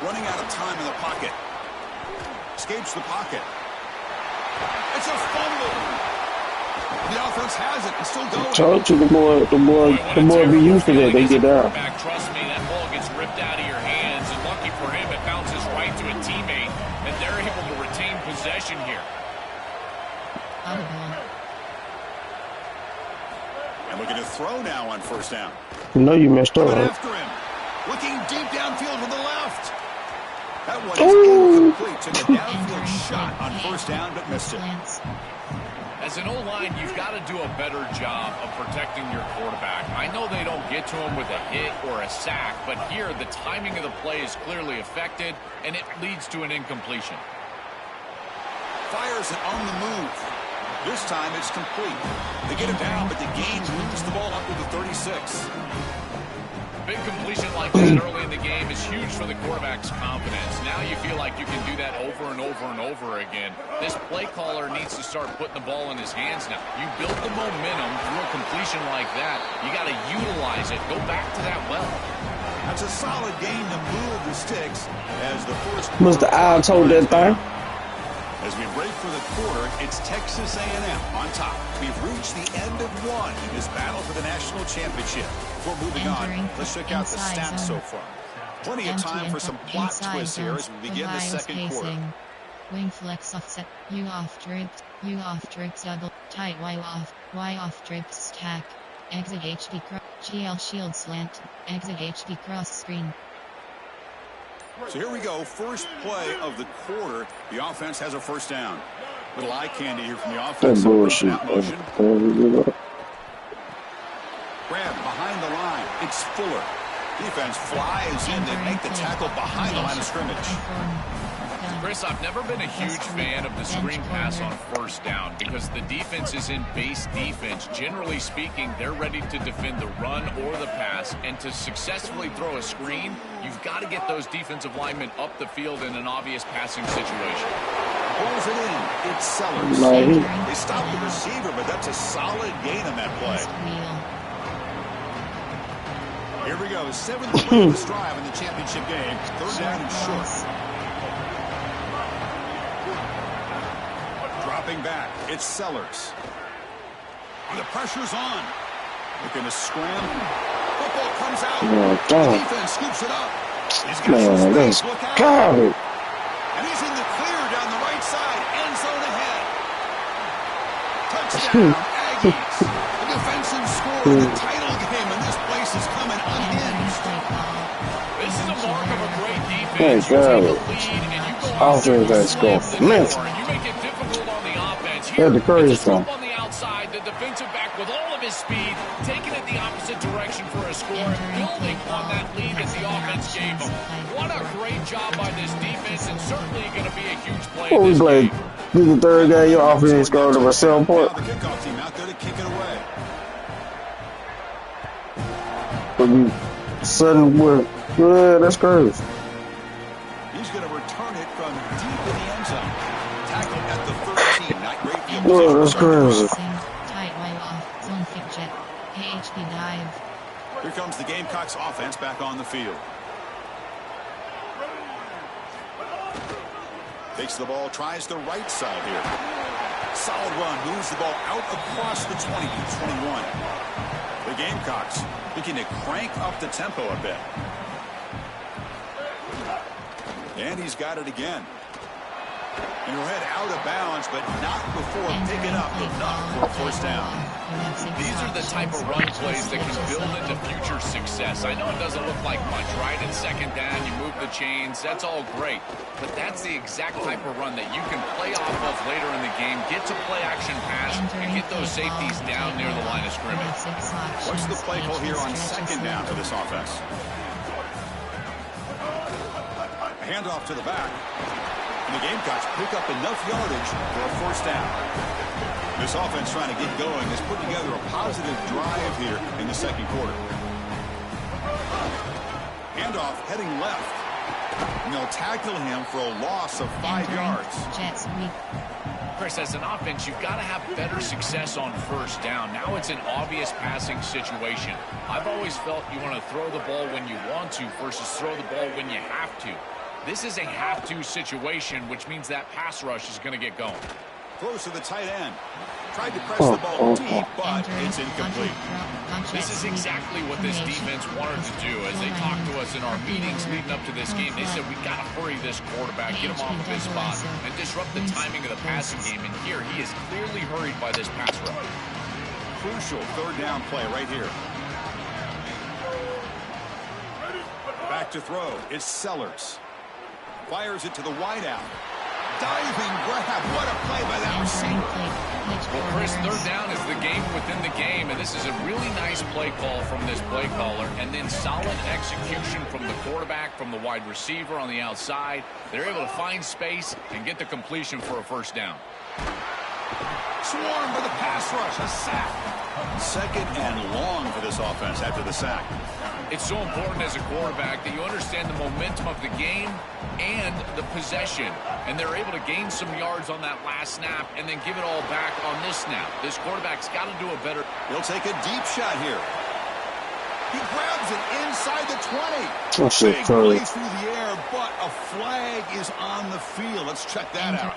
Running out of time in the pocket. Escapes the pocket. It's a fumble. The offense has it. It's still going. Told you the more be used to it, they get down. Trust me, that ball gets ripped out of your hands, and lucky for him, it bounces right to a teammate, and they're able to retain possession here. And looking to throw now on 1st down. You know you messed up. After him. Looking deep downfield with the left. That one is incomplete. Took a downfield shot on 1st down, but missed it. As an O-line, you've got to do a better job of protecting your quarterback. I know they don't get to him with a hit or a sack, but here the timing of the play is clearly affected, and it leads to an incompletion. Fires it on the move. This time it's complete. They get it down, but the game moves the ball up to the 36. Big completion like that early in the game is huge for the quarterback's confidence. Now you feel like you can do that over and over and over again. This play caller needs to start putting the ball in his hands now. You built the momentum through a completion like that. You got to utilize it. Go back to that well. That's a solid game to move the sticks as the first. Must the eyes hold that thing? As we break for the quarter, it's Texas A&M on top. We've reached the end of one in this battle for the national championship. Before moving on, let's check out the stats so far. Plenty of time for some plot twists here as we begin the second quarter. Wing flex offset, U off drift, double, tight Y off drift stack, exit HB cross, GL shield slant, exit HB cross screen. So here we go, first play of the quarter. The offense has a first down. Little eye candy here from the offense. Bullshit. Grab behind the line. It's Fuller. Defense flies in. They make the tackle behind the line of scrimmage. Chris, I've never been a huge fan of the screen pass on first down because the defense is in base defense. Generally speaking, they're ready to defend the run or the pass, and to successfully throw a screen, you've got to get those defensive linemen up the field in an obvious passing situation. Pulls it in. It's Sellers. They stop the receiver, but that's a solid gain on that play. Here we go. 7th play of this drive in the championship game. Third down and short. Dropping back, it's Sellers. The pressure's on. Looking to scram. Football comes out. The defense scoops it up. He's got some space. Look out. And he's in the clear down the right side. End zone ahead. Touchdown, Aggies. The defensive score in the title game, and this place is coming unhinged. This is a mark of a great defense. You take a lead and you go out there and slam the door. You make it difficult on the offense. Here, it's a swoop on the outside. The defensive back with all of his speed, taking it the opposite direction for a score and building on that lead that the offense gave him. What a great job by this defense, and certainly going to be a huge play in this game. This is the third game your offense going to Marcel Point. The kickoff team out there to kick it away. But you sudden with that's crazy. He's going to return it from deep in the end zone. Tackled at the 13. Not great field position. That's crazy. Tight way off. Zone kick jet. AHP dive. Here comes the Gamecocks offense back on the field. Takes the ball, tries the right side here. Solid run, moves the ball out across the 20, 21. The Gamecocks looking to crank up the tempo a bit. And he's got it again. And he'll head out of bounds, but not before picking up enough for a first down. These are the type of run plays that can build into future success. I know it doesn't look like much, right? At second down, you move the chains. That's all great. But that's the exact type of run that you can play off of later in the game, get to play action pass, and get those safeties down near the line of scrimmage. What's the play call here on second down for this offense? Handoff to the back. And the Gamecocks pick up enough yardage for a first down. This offense trying to get going has put together a positive drive here in the second quarter. Handoff heading left. And they'll tackle him for a loss of 5 yards. Chris, as an offense, you've got to have better success on first down. Now it's an obvious passing situation. I've always felt you want to throw the ball when you want to versus throw the ball when you have to. This is a have-to situation, which means that pass rush is going to get going. Close to the tight end. Tried to press the ball deep, but it's incomplete. This is exactly what this defense wanted to do. As they talked to us in our meetings leading up to this game, they said, we got to hurry this quarterback, get him off of his spot, and disrupt the timing of the passing game. And here, he is clearly hurried by this pass rush. Crucial third down play right here. Back to throw. It's Sellers. Fires it to the wideout. Diving grab. What a play by that receiver. Well, Chris, third down is the game within the game, and this is a really nice play call from this play caller, and then solid execution from the quarterback, from the wide receiver on the outside. They're able to find space and get the completion for a first down. Swarmed by the pass rush. A sack. Second and long for this offense after the sack. It's so important as a quarterback that you understand the momentum of the game and the possession. And they're able to gain some yards on that last snap and then give it all back on this snap. This quarterback's got to do a better. He'll take a deep shot here. He grabs it inside the 20. Oh, shit, big play through the air, but a flag is on the field. Let's check that out.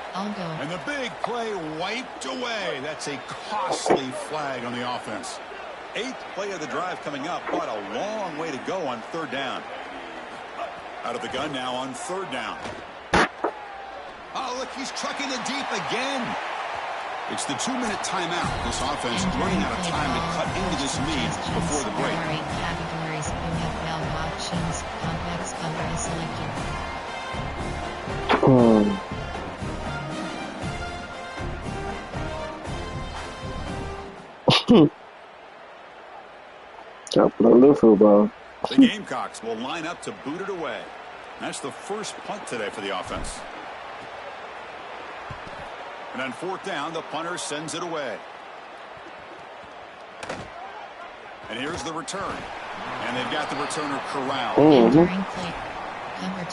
And the big play wiped away. That's a costly flag on the offense. 8th play of the drive coming up, but a long way to go on 3rd down. Out of the gun now on 3rd down. Oh, look, he's trucking it deep again. It's the 2-minute timeout. This offense running out of time to cut into this lead before the break. Categories who have valve options, complex cover selected. Got play a little football. The Gamecocks will line up to boot it away. That's the first punt today for the offense. And on 4th down, the punter sends it away. And here's the return. And they've got the returner corralled. Cover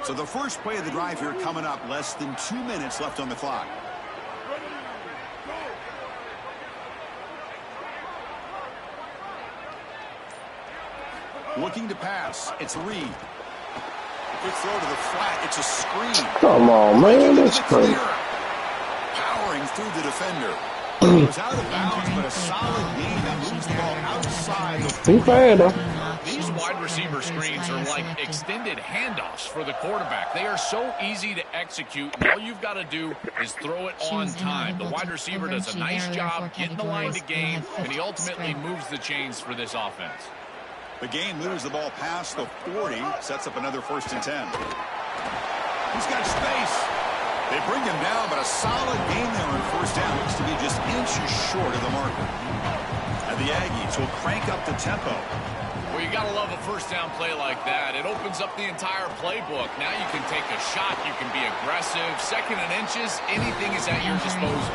2. So the first play of the drive here coming up. Less than 2 minutes left on the clock. Looking to pass. It's Reed. Quick throw to the flat. It's a screen. Come on, man. That's crazy. Powering through the defender. It was out of bounds, but a solid game that moves the ball outside. These wide receiver screens are like extended handoffs for the quarterback. They are so easy to execute, and all you've got to do is throw it on time. The wide receiver does a nice job getting the line to gain, and he ultimately moves the chains for this offense. The game moves the ball past the 40, sets up another 1st and 10. He's got space. They bring him down, but a solid game there on 1st down. Looks to be just inches short of the marker. And the Aggies will crank up the tempo. Well, you got to love a 1st down play like that. It opens up the entire playbook. Now you can take a shot. You can be aggressive. 2nd and inches, anything is at your disposal.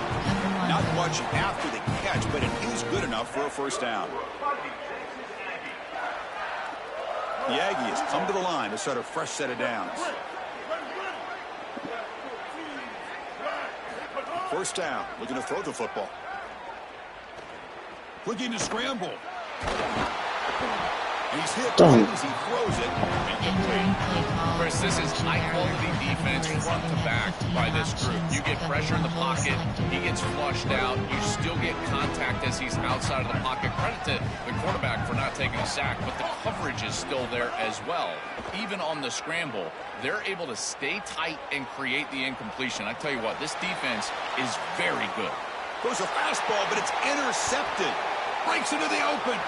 Not much after the catch, but it is good enough for a 1st down. The Aggies come to the line to start a fresh set of downs. 1st down, looking to throw the football. Looking to scramble. And he's hit right as he throws it. Chris, this is high-quality defense front to back by this group. You get pressure in the pocket, he gets flushed out, you still get contact as he's outside of the pocket. Credit to the quarterback for not taking a sack, but the coverage is still there as well. Even on the scramble, they're able to stay tight and create the incompletion. I tell you what, this defense is very good. Goes a fastball, but it's intercepted. Breaks into the open.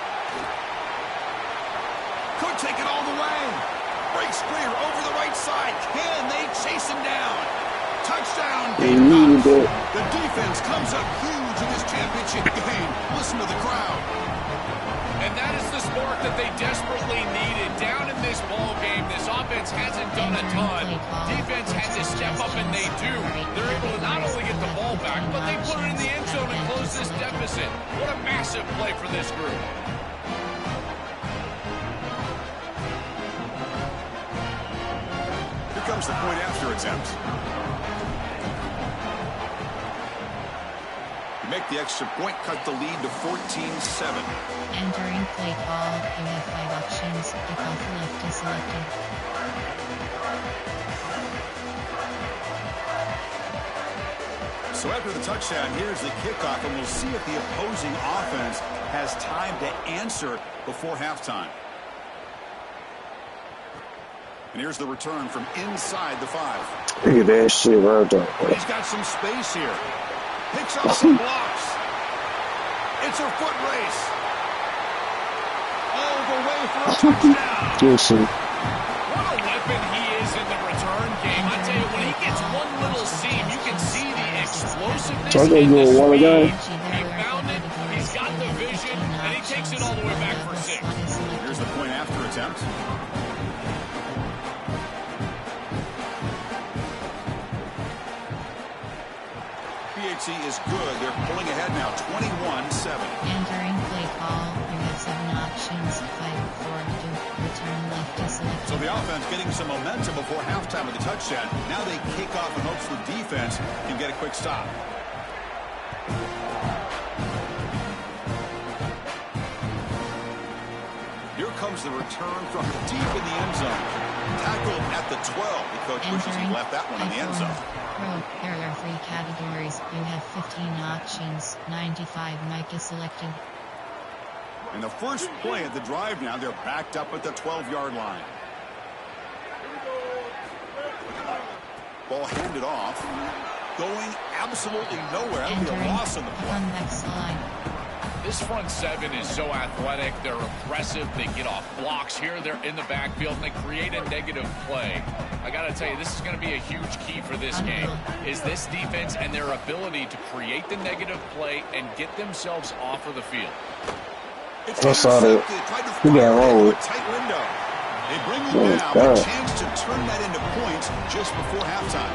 Could take it all the way. Breaks clear over the right side. Can they chase him down? Touchdown, Gamecocks. The defense comes up huge in this championship game. Listen to the crowd. And that is the spark that they desperately needed. Down in this ball game, this offense hasn't done a ton. Defense had to step up, and they do. They're able to not only get the ball back, but they put it in the end zone and close this deficit. What a massive play for this group. Here comes the point after attempt. Make the extra point, cut the lead to 14-7. Entering play call, you have 5 options. Kickoff left is selected. So after the touchdown, here's the kickoff, and we'll see if the opposing offense has time to answer before halftime. And here's the return from inside the 5. Look at that shit right there. He's got some space here. Picks up some blocks. It's a foot race. All the way for a touchdown. Yes, sir. What a weapon he is in the return game. I tell you, when he gets one little seam, you can see the explosiveness and the speed. He found it, he's got the vision, and he takes it all the way back for 6. Here's the point after attempt. PHC is good. They're pulling ahead now, 21-7. Entering play call, you have 7 options. 5, 4, 2, return left is selected. So the offense getting some momentum before halftime with the touchdown. Now they kick off in hopes the defense can get a quick stop. Here comes the return from deep in the end zone. Tackled at the 12. The coach wishes he left that one in the end zone. There are 3 categories. You have 15 options. 95 mic is selected. And the first play of the drive now, they're backed up at the 12-yard line. Ball handed off. Going absolutely nowhere. That'll be a loss on the play. This front 7 is so athletic. They're aggressive. They get off blocks here. They're in the backfield, and they create a negative play. I got to tell you, this is going to be a huge key for this game, is this defense and their ability to create the negative play and get themselves off of the field. I saw that. You got rolled. Tight window. They bring him down with a chance to turn that into points just before halftime.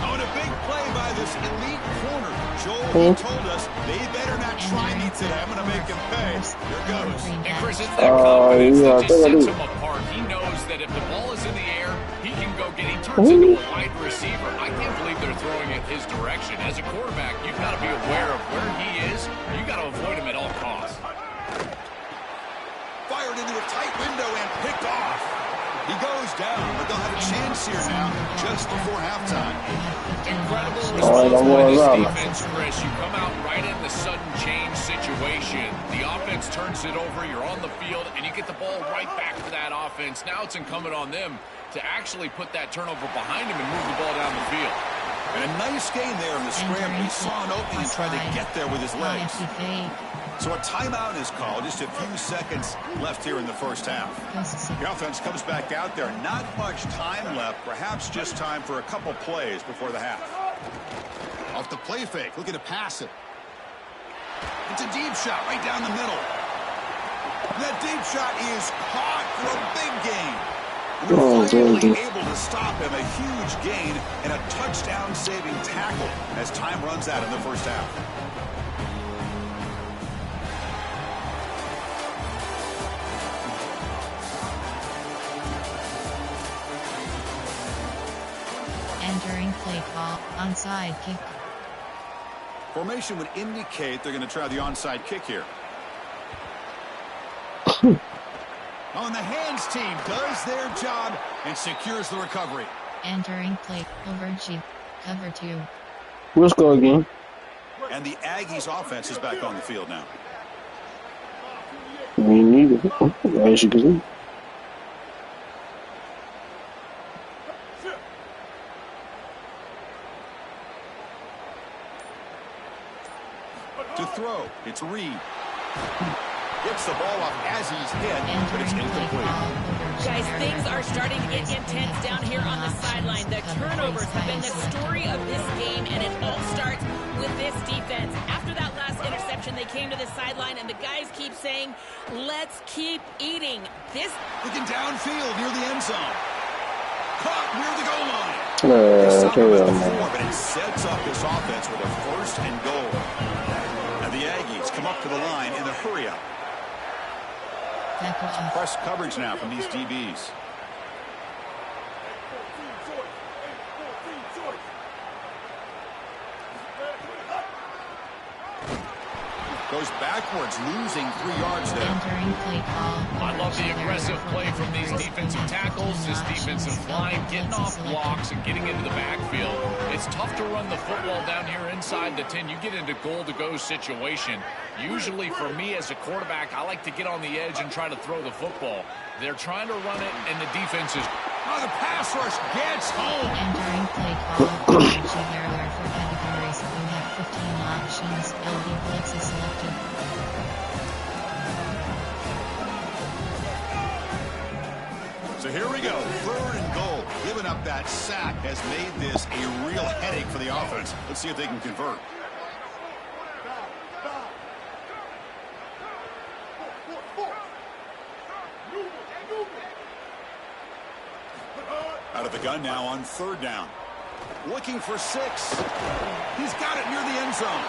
Oh, and a big play by this elite corner. Joel, he told us they better not try me today. I'm going to make him pay. Here goes. And Chris, it's that confidence yeah, that just sets him apart. He knows that if the ball is in the air, he can go get it. He turns into a wide receiver. I can't believe they're throwing it his direction. As a quarterback, you've got to be aware of where he is. You've got to avoid him at all costs. Fired into a tight window and picked off. He goes down, but they'll have a chance here now just before halftime. Incredible response by this defense, Chris. You come out right in the sudden change situation. The offense turns it over. You're on the field, and you get the ball right back to that offense. Now it's incumbent on them to actually put that turnover behind him and move the ball down the field. And a nice gain there in the scramble. He saw an opening and tried to get there with his legs. So a timeout is called. Just a few seconds left here in the first half. The offense comes back out there. Not much time left. Perhaps just time for a couple plays before the half. Off the play fake. Looking to pass it. It's a deep shot right down the middle. And that deep shot is caught for a big gain. And they're finally able to stop him. A huge gain and a touchdown-saving tackle as time runs out in the first half. Entering play call, onside kick. Formation would indicate they're going to try the onside kick here. On the hands team does their job and secures the recovery. Entering play, overachieve, cover 2. Let's go again. And the Aggies offense is back on the field now. Me neither. As you can see. To throw, it's Reed. Gets the ball off as he's hit, but it's incomplete. Guys, things are starting to get intense down here on the sideline. The turnovers have been the story of this game, and it all starts with this defense. After that last interception, they came to the sideline, and the guys keep saying, let's keep eating. This looking downfield near the end zone. Caught near the goal line. But it sets up this offense with a first and goal. And the Aggies come up to the line in the hurry up. Press coverage now from these DBs. Goes backwards, losing 3 yards there. I love the aggressive play from these defensive tackles, this defensive line, getting off blocks and getting into the backfield. It's tough to run the football down here inside the 10. You get into goal-to-go situation. Usually for me as a quarterback, I like to get on the edge and try to throw the football. They're trying to run it, and the defense is... Oh, the pass rush gets home. Entering play call, error for categories. You have 15 options. LB blitz is selected. So here we go. 3rd and goal. Giving up that sack has made this a real headache for the offense. Let's see if they can convert. Out of the gun now on 3rd down. Looking for 6. He's got it near the end zone.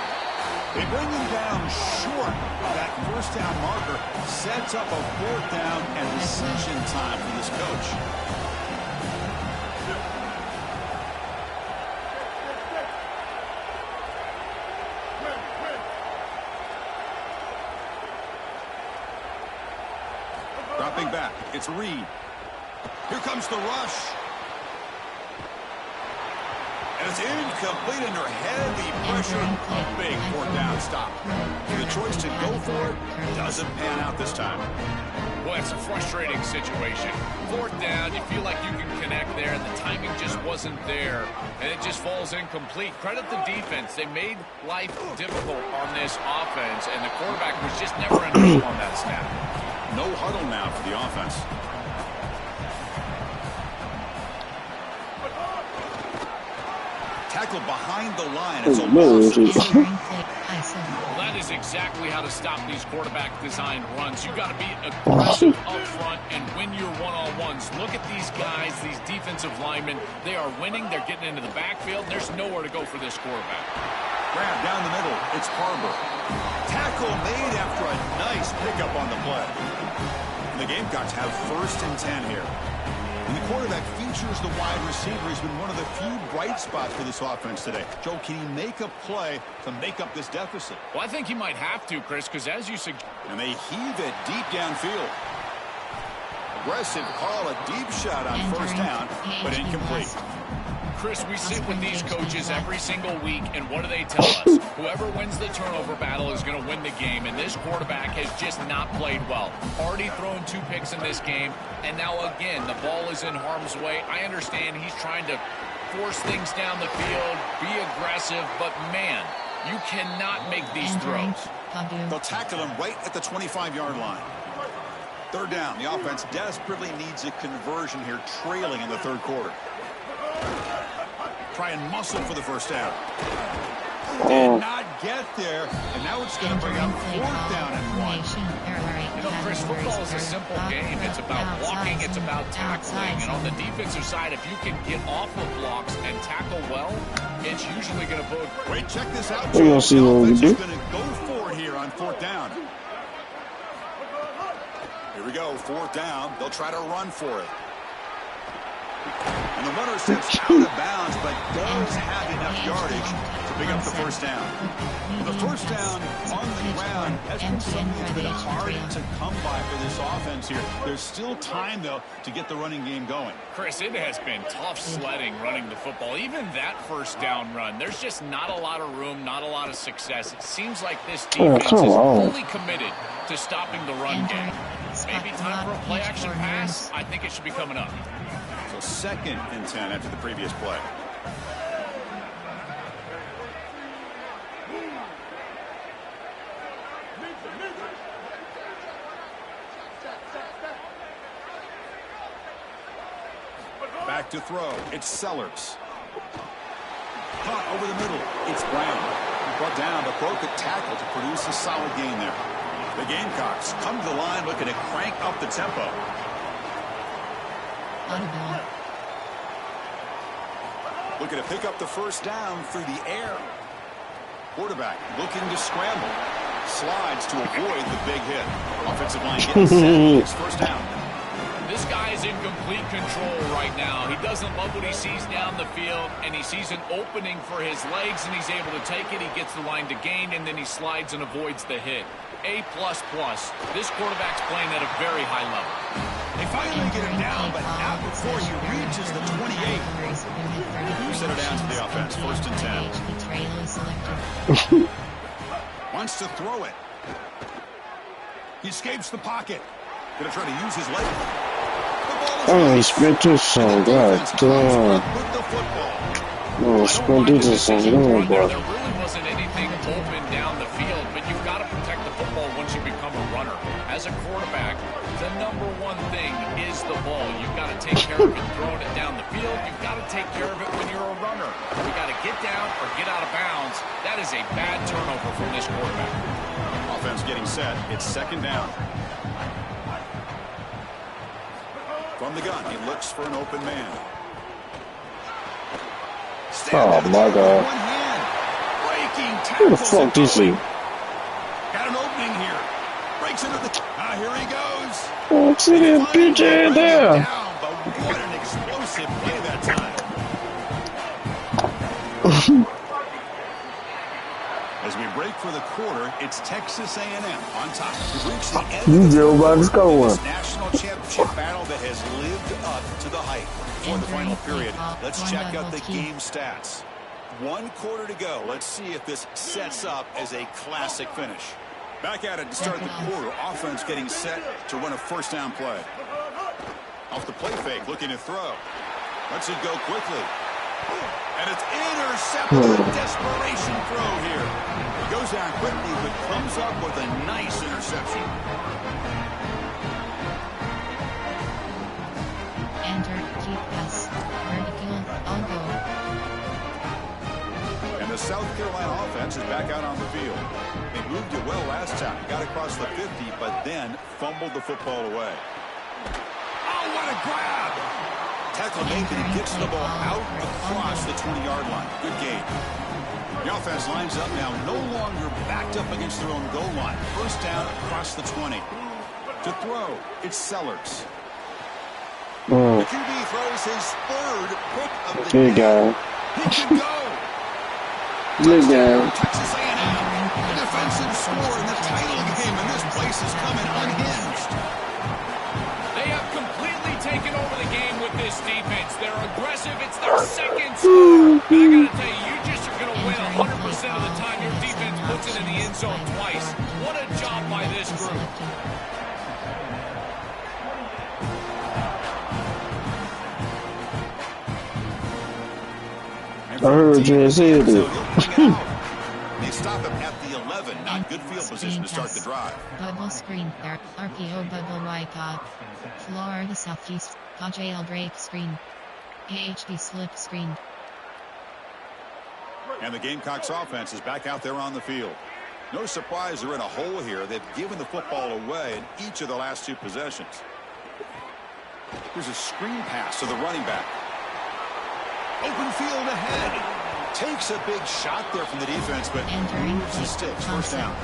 They bring him down short. That 1st down marker sets up a 4th down and decision time for this coach. Dropping back. It's Reed. Here comes the rush. And it's incomplete under heavy pressure. A big fourth down stop. The choice to go for it doesn't pan out this time. Well, it's a frustrating situation. Fourth down, you feel like you can connect there, and the timing just wasn't there, and it just falls incomplete. Credit the defense. They made life difficult on this offense, and the quarterback was just never enough on that snap. No huddle now for the offense. Tackle behind the line. It's that is exactly how to stop these quarterback design runs. You've got to be aggressive up front and win your one-on-ones. Look at these guys, these defensive linemen. They are winning. They're getting into the backfield. There's nowhere to go for this quarterback. Grab down the middle. It's Harbor. Tackle made after a nice pickup on the play. And the Gamecocks have 1st and 10 here. And the quarterback features the wide receiver. He's been one of the few bright spots for this offense today. Joe, can he make a play to make up this deficit? Well, I think he might have to, Chris, because as you suggest... And they heave it deep downfield. Aggressive call, a deep shot on 1st down, but incomplete. Chris, we sit with these coaches every single week, and what do they tell us? Whoever wins the turnover battle is going to win the game, and this quarterback has just not played well. Already thrown 2 picks in this game, and now again, the ball is in harm's way. I understand he's trying to force things down the field, be aggressive, but man, you cannot make these throws. They'll tackle him right at the 25-yard line. 3rd down. The offense desperately needs a conversion here, trailing in the 3rd quarter. Try and muscle for the 1st down. Did not get there, and now it's going to bring up 4th down and 1. You know, Chris, football is a simple game. It's about blocking, it's about tackling, and on the defensive side, if you can get off of blocks and tackle well, it's usually going to bode. Wait, check this out, Joe. The offense is going to go for it here on 4th down. Here we go, 4th down. They'll try to run for it. And the runner steps out of bounds, but does have enough yardage to pick up the 1st down. The 1st down on the ground has been something that's been hard to come by for this offense here. There's still time, though, to get the running game going. Chris, it has been tough sledding running the football. Even that 1st down run, there's just not a lot of room, not a lot of success. It seems like this defense is fully committed to stopping the run game. Maybe time for a play-action pass. I think it should be coming up. 2nd and 10 after the previous play. Back to throw. It's Sellers. Caught over the middle. It's Brown. Brought down, but broke a tackle to produce a solid gain there. The Gamecocks come to the line looking to crank up the tempo. Looking to pick up the 1st down through the air. Quarterback looking to scramble. Slides to avoid the big hit. Offensive line gets set. It's 1st down. This guy is in complete control right now. He doesn't love what he sees down the field, and he sees an opening for his legs, and he's able to take it. He gets the line to gain, and then he slides and avoids the hit. A++. This quarterback's playing at a very high level. They finally get him down, but not before he reaches the 28. You set it down to the offense, 1st and 10. Wants to throw it. He escapes the pocket. Going to try to use his leg. Oh, sprinted so good. No, sprinted so good, bro. There really wasn't anything open down the field, but you've got to protect the football once you become a runner. As a quarterback, the #1 thing is the ball. You've got to take care of it throwing it down the field. You've got to take care of it when you're a runner. You've got to get down or get out of bounds. That is a bad turnover from this quarterback. Offense getting set. It's 2nd down. From the gun, he looks for an open man. Oh my God. One hand. Breaking Who the fuck is he? Got an opening here. Breaks into the... here he goes. Oh, see that bitch in there. Down, but what an explosive play that time. As we break for the quarter, it's Texas A&M on top. We've reached the end of this national championship battle that has lived up to the hype. For the final period, let's check out the game stats. 1 quarter to go. Let's see if this sets up as a classic finish. Back at it to start the quarter. Offense getting set to run a first down play. Off the play fake, looking to throw. Lets it go quickly. And it's intercepted. A desperation throw here. It goes down quickly, but comes up with a nice interception. Enter, keep pass, vertical, all go. And the South Carolina offense is back out on the field. They moved it well last time. Got across the 50, but then fumbled the football away. Oh, what a grab! Tackle made, and he gets the ball out across the 20-yard line. Good gain. The offense lines up now, no longer backed up against their own goal line. First down across the 20. To throw, it's Sellers. The QB throws his 3rd pick of the day. He can go. Good game. Texas A&M. A defensive score in the title game, and this place is coming unhinged. They have completely taken over the game with this defense. They're aggressive. It's their 2nd score. But I got to tell you, you just are going to win 100% of the time your defense puts it in the end zone twice. What a job by this group. I heard you say it. They stop him at the 11. Not good field position to start the drive. Bubble screen there. RPO bubble Wycott. Florida Southeast. Jail break screen. AHD slip screen. And the Gamecocks offense is back out there on the field. No surprise they're in a hole here. They've given the football away in each of the last 2 possessions. Here's a screen pass to the running back. Open field ahead. Takes a big shot there from the defense, but moves the sticks. First down.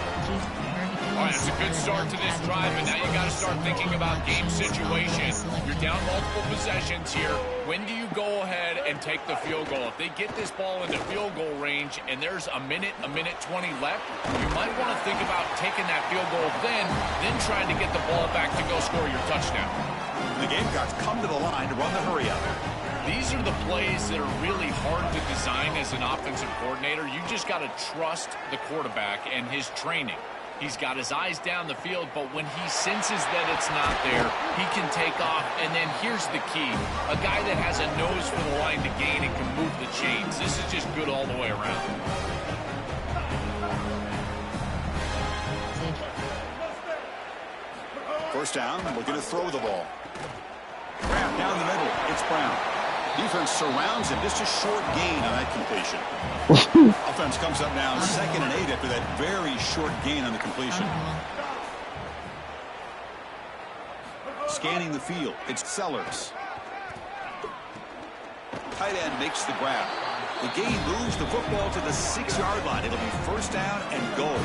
All right, it's a good start to this drive, and now you got to start thinking about game situation. You're down multiple possessions here. When do you go ahead and take the field goal? If they get this ball into field goal range and there's a minute 20 left, you might want to think about taking that field goal then trying to get the ball back to go score your touchdown. The Gamecocks come to the line to run the hurry up. These are the plays that are really hard to design as an offensive coordinator. You just got to trust the quarterback and his training. He's got his eyes down the field, but when he senses that it's not there, he can take off. And then here's the key. A guy that has a nose for the line to gain and can move the chains. This is just good all the way around. First down, we're going to throw the ball. Grab down the middle. It's Brown. Defense surrounds him. Just a short gain on that completion. Offense comes up now 2nd and 8 after that very short gain on the completion. Scanning the field. It's Sellers. Tight end makes the grab. The gain moves the football to the 6-yard line. It'll be first down and goal.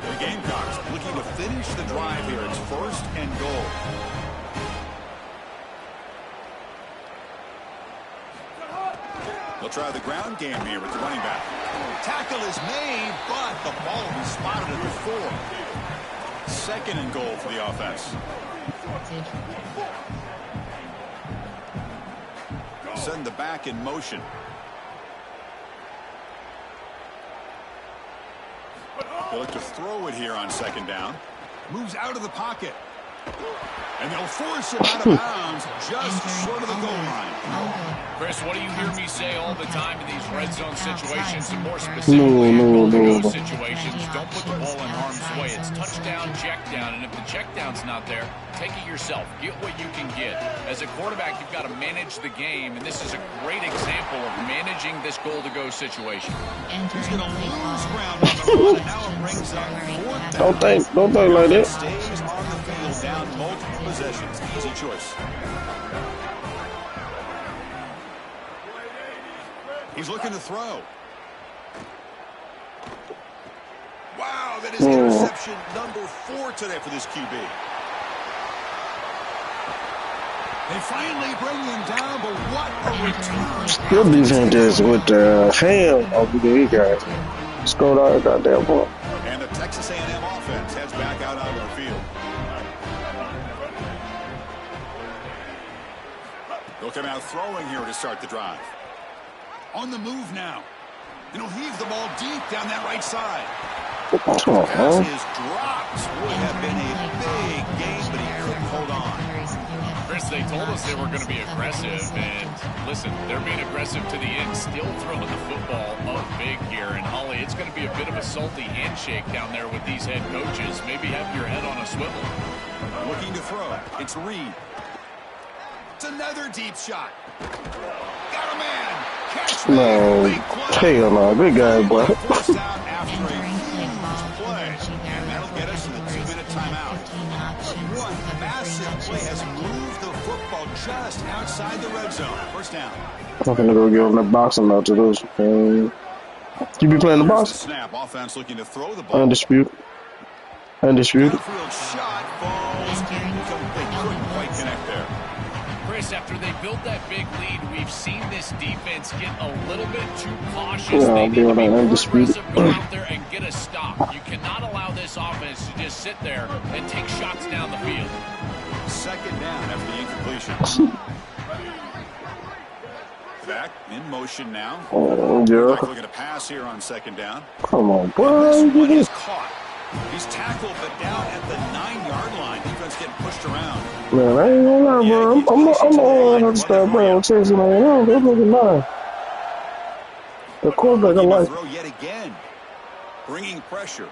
The Gamecocks looking to finish the drive here. It's 1st and goal. They'll try the ground game here with the running back. Tackle is made, but the ball will be spotted at the 4. 2nd and goal for the offense. Send the back in motion. They look to throw it here on 2nd down. Moves out of the pocket. And they'll force him out of bounds just short of the goal line. Chris, what do you hear me say all the time in these red zone situations, and more specifically in goal-to-go situations? Don't put the ball in harm's way. It's touchdown, check down, and if the check down's not there, take it yourself. Get what you can get. As a quarterback, you've got to manage the game, and this is a great example of managing this goal-to-go situation. He's going to lose ground on the ball, and now it brings up 4th down. Don't think like that. Stays on the field down multiple possessions. Easy choice. He's looking to throw. Wow, that is interception number 4 today for this QB. They finally bring him down, but what a return. Your defense is with the ham over there, guys. Scored out that goddamn point. And the Texas A&M offense heads back out onto the field. They'll come out throwing here to start the drive. On the move now. And he'll heave the ball deep down that right side. Pass is dropped. Would have been a big game, but he couldn't hold on. Chris, they told us they were going to be aggressive, and listen, they're being aggressive to the end, still throwing the football up big here. And Holly, it's going to be a bit of a salty handshake down there with these head coaches. Maybe have your head on a swivel. Looking to throw. It's Reed. It's another deep shot. Got a man. Catch no, hell no, good guy, boy. Forced out after a huge play, and that'll get us to the 2-minute timeout. One massive play has moved the football just outside the red zone. First down. I'm gonna go give him the boxing out to those. You be playing the box? Snap. Offense looking to throw the ball. Undisputed. Undisputed. Shot falls incomplete. Couldn't quite connect there. Chris, after they built that big lead, we've seen this defense get a little bit too cautious. Yeah, they need to be more undisputed. aggressive, go out there and get a stop. You cannot allow this offense to just sit there and take shots down the field. Second down after the incompletion. Back in motion now. Oh, yeah. Looking to pass here on second down. Come on, This boy. one is caught. He's tackled, but down at the 9-yard line. Defense getting pushed around. Man, I ain't gonna lie, bro. I'm gonna have to start playing with Texas A&M. They're looking nice. The quarterback I like. Throw yet again. Bringing pressure.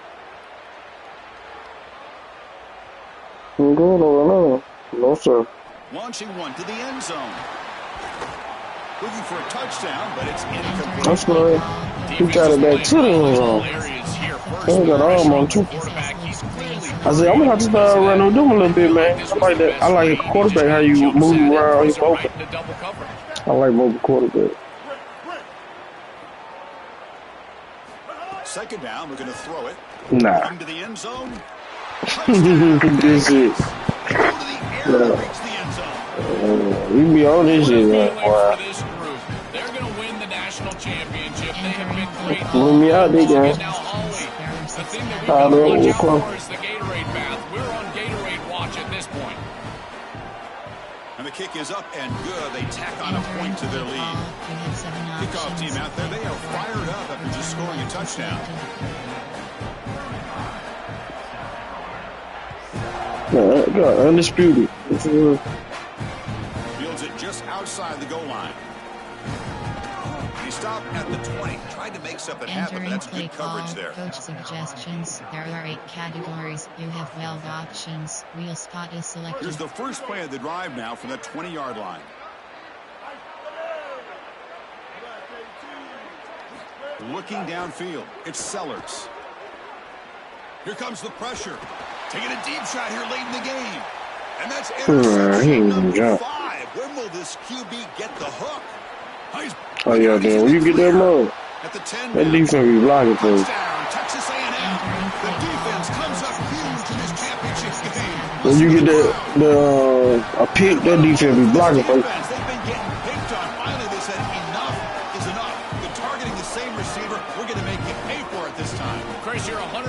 No, sir. Launching one to the end zone. Looking for a touchdown, but it's incomplete. That's right. He got it back to the end zone. He got arm on too. I said, I'm gonna have to start running with them a little bit, man. I like that. I like a quarterback, how you move around, he's open. I like mobile quarterback. Second down, we're going to throw it. Nah. Into the end zone. This is. You be on this shit, man. Wow. They're going to win the national championship. They have been great. Let me out there, guys. Now, Holly, the thing that we've got to watch out for is the Gatorade bath. We're on Gatorade watch at this point. And the kick is up and good. They tack on a point to their lead. Kickoff team out there, they are fired up after just scoring a touchdown. Yeah, undisputed. Fields it just outside the goal line. He stopped at the 20. Tried to make something happen, but that's good coverage there. Coach suggestions. There are 8 categories. You have 12 options. Wheel spot is selected. Here's the first play of the drive now from the 20-yard line. Looking downfield, it's Sellers. Here comes the pressure. Taking a deep shot here late in the game. And that's interception number 5. When will this QB get the hook? Oh, yeah, man. When you get that low, at the 10, that defense be blocking for you. Texas A&M. The defense comes up huge in this championship game. When you get a pick, that defense be blocking for you. They've been getting picked on. Finally, they said enough is enough. They're targeting the same receiver. We're going to make you pay for it this time. Chris, you're 100%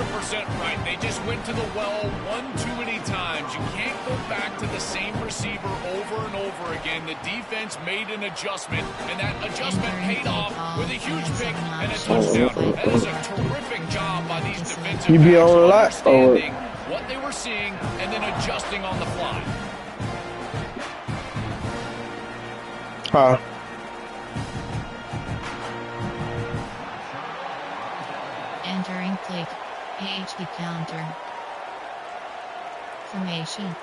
right. They just went to the well one too many times. You can't go back to the same receiver over and over again. The defense made an adjustment, and that adjustment paid off with a huge pick and a touchdown. That is a terrific job by these defensive You be backs, on a lot, understanding what they were seeing and then adjusting on the fly. Huh? Entering click. PHP counter. Formation.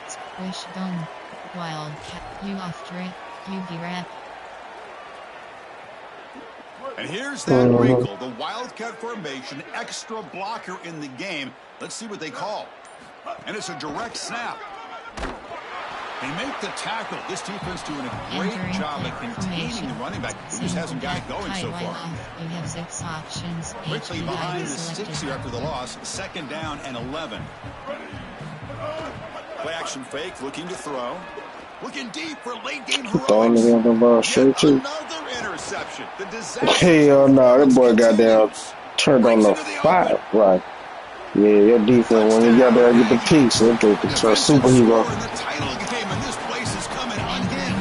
Squish done. Wildcat. You after it. You be rap. And here's that wrinkle, the Wildcat formation, extra blocker in the game. Let's see what they call. And it's a direct snap. They make the tackle. This defense doing a great job at containing the running back. He just hasn't got it going so far. You have 6 options. Quickly behind the 6 here after the loss. Second down and 11. Play action fake, looking to throw. Looking deep for late game throwing it heroics. on the ball straight to. Another interception. The Hell no, that boy got down, turned on the fire. Right. Yeah, your defense, when he got there and get the picks, it took the superhero.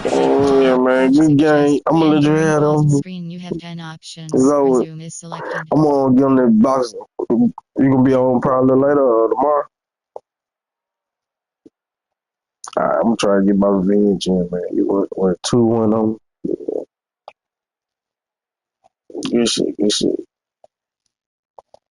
Oh, yeah, man. Good game. I'm going to let you have them. Screen, you have 10 options. So, Resume is selected. I'm going to give them that box. You going to be on probably later or tomorrow? All right, I'm going to try to get my revenge in, man. You went 2-1 on. Good shit, good shit.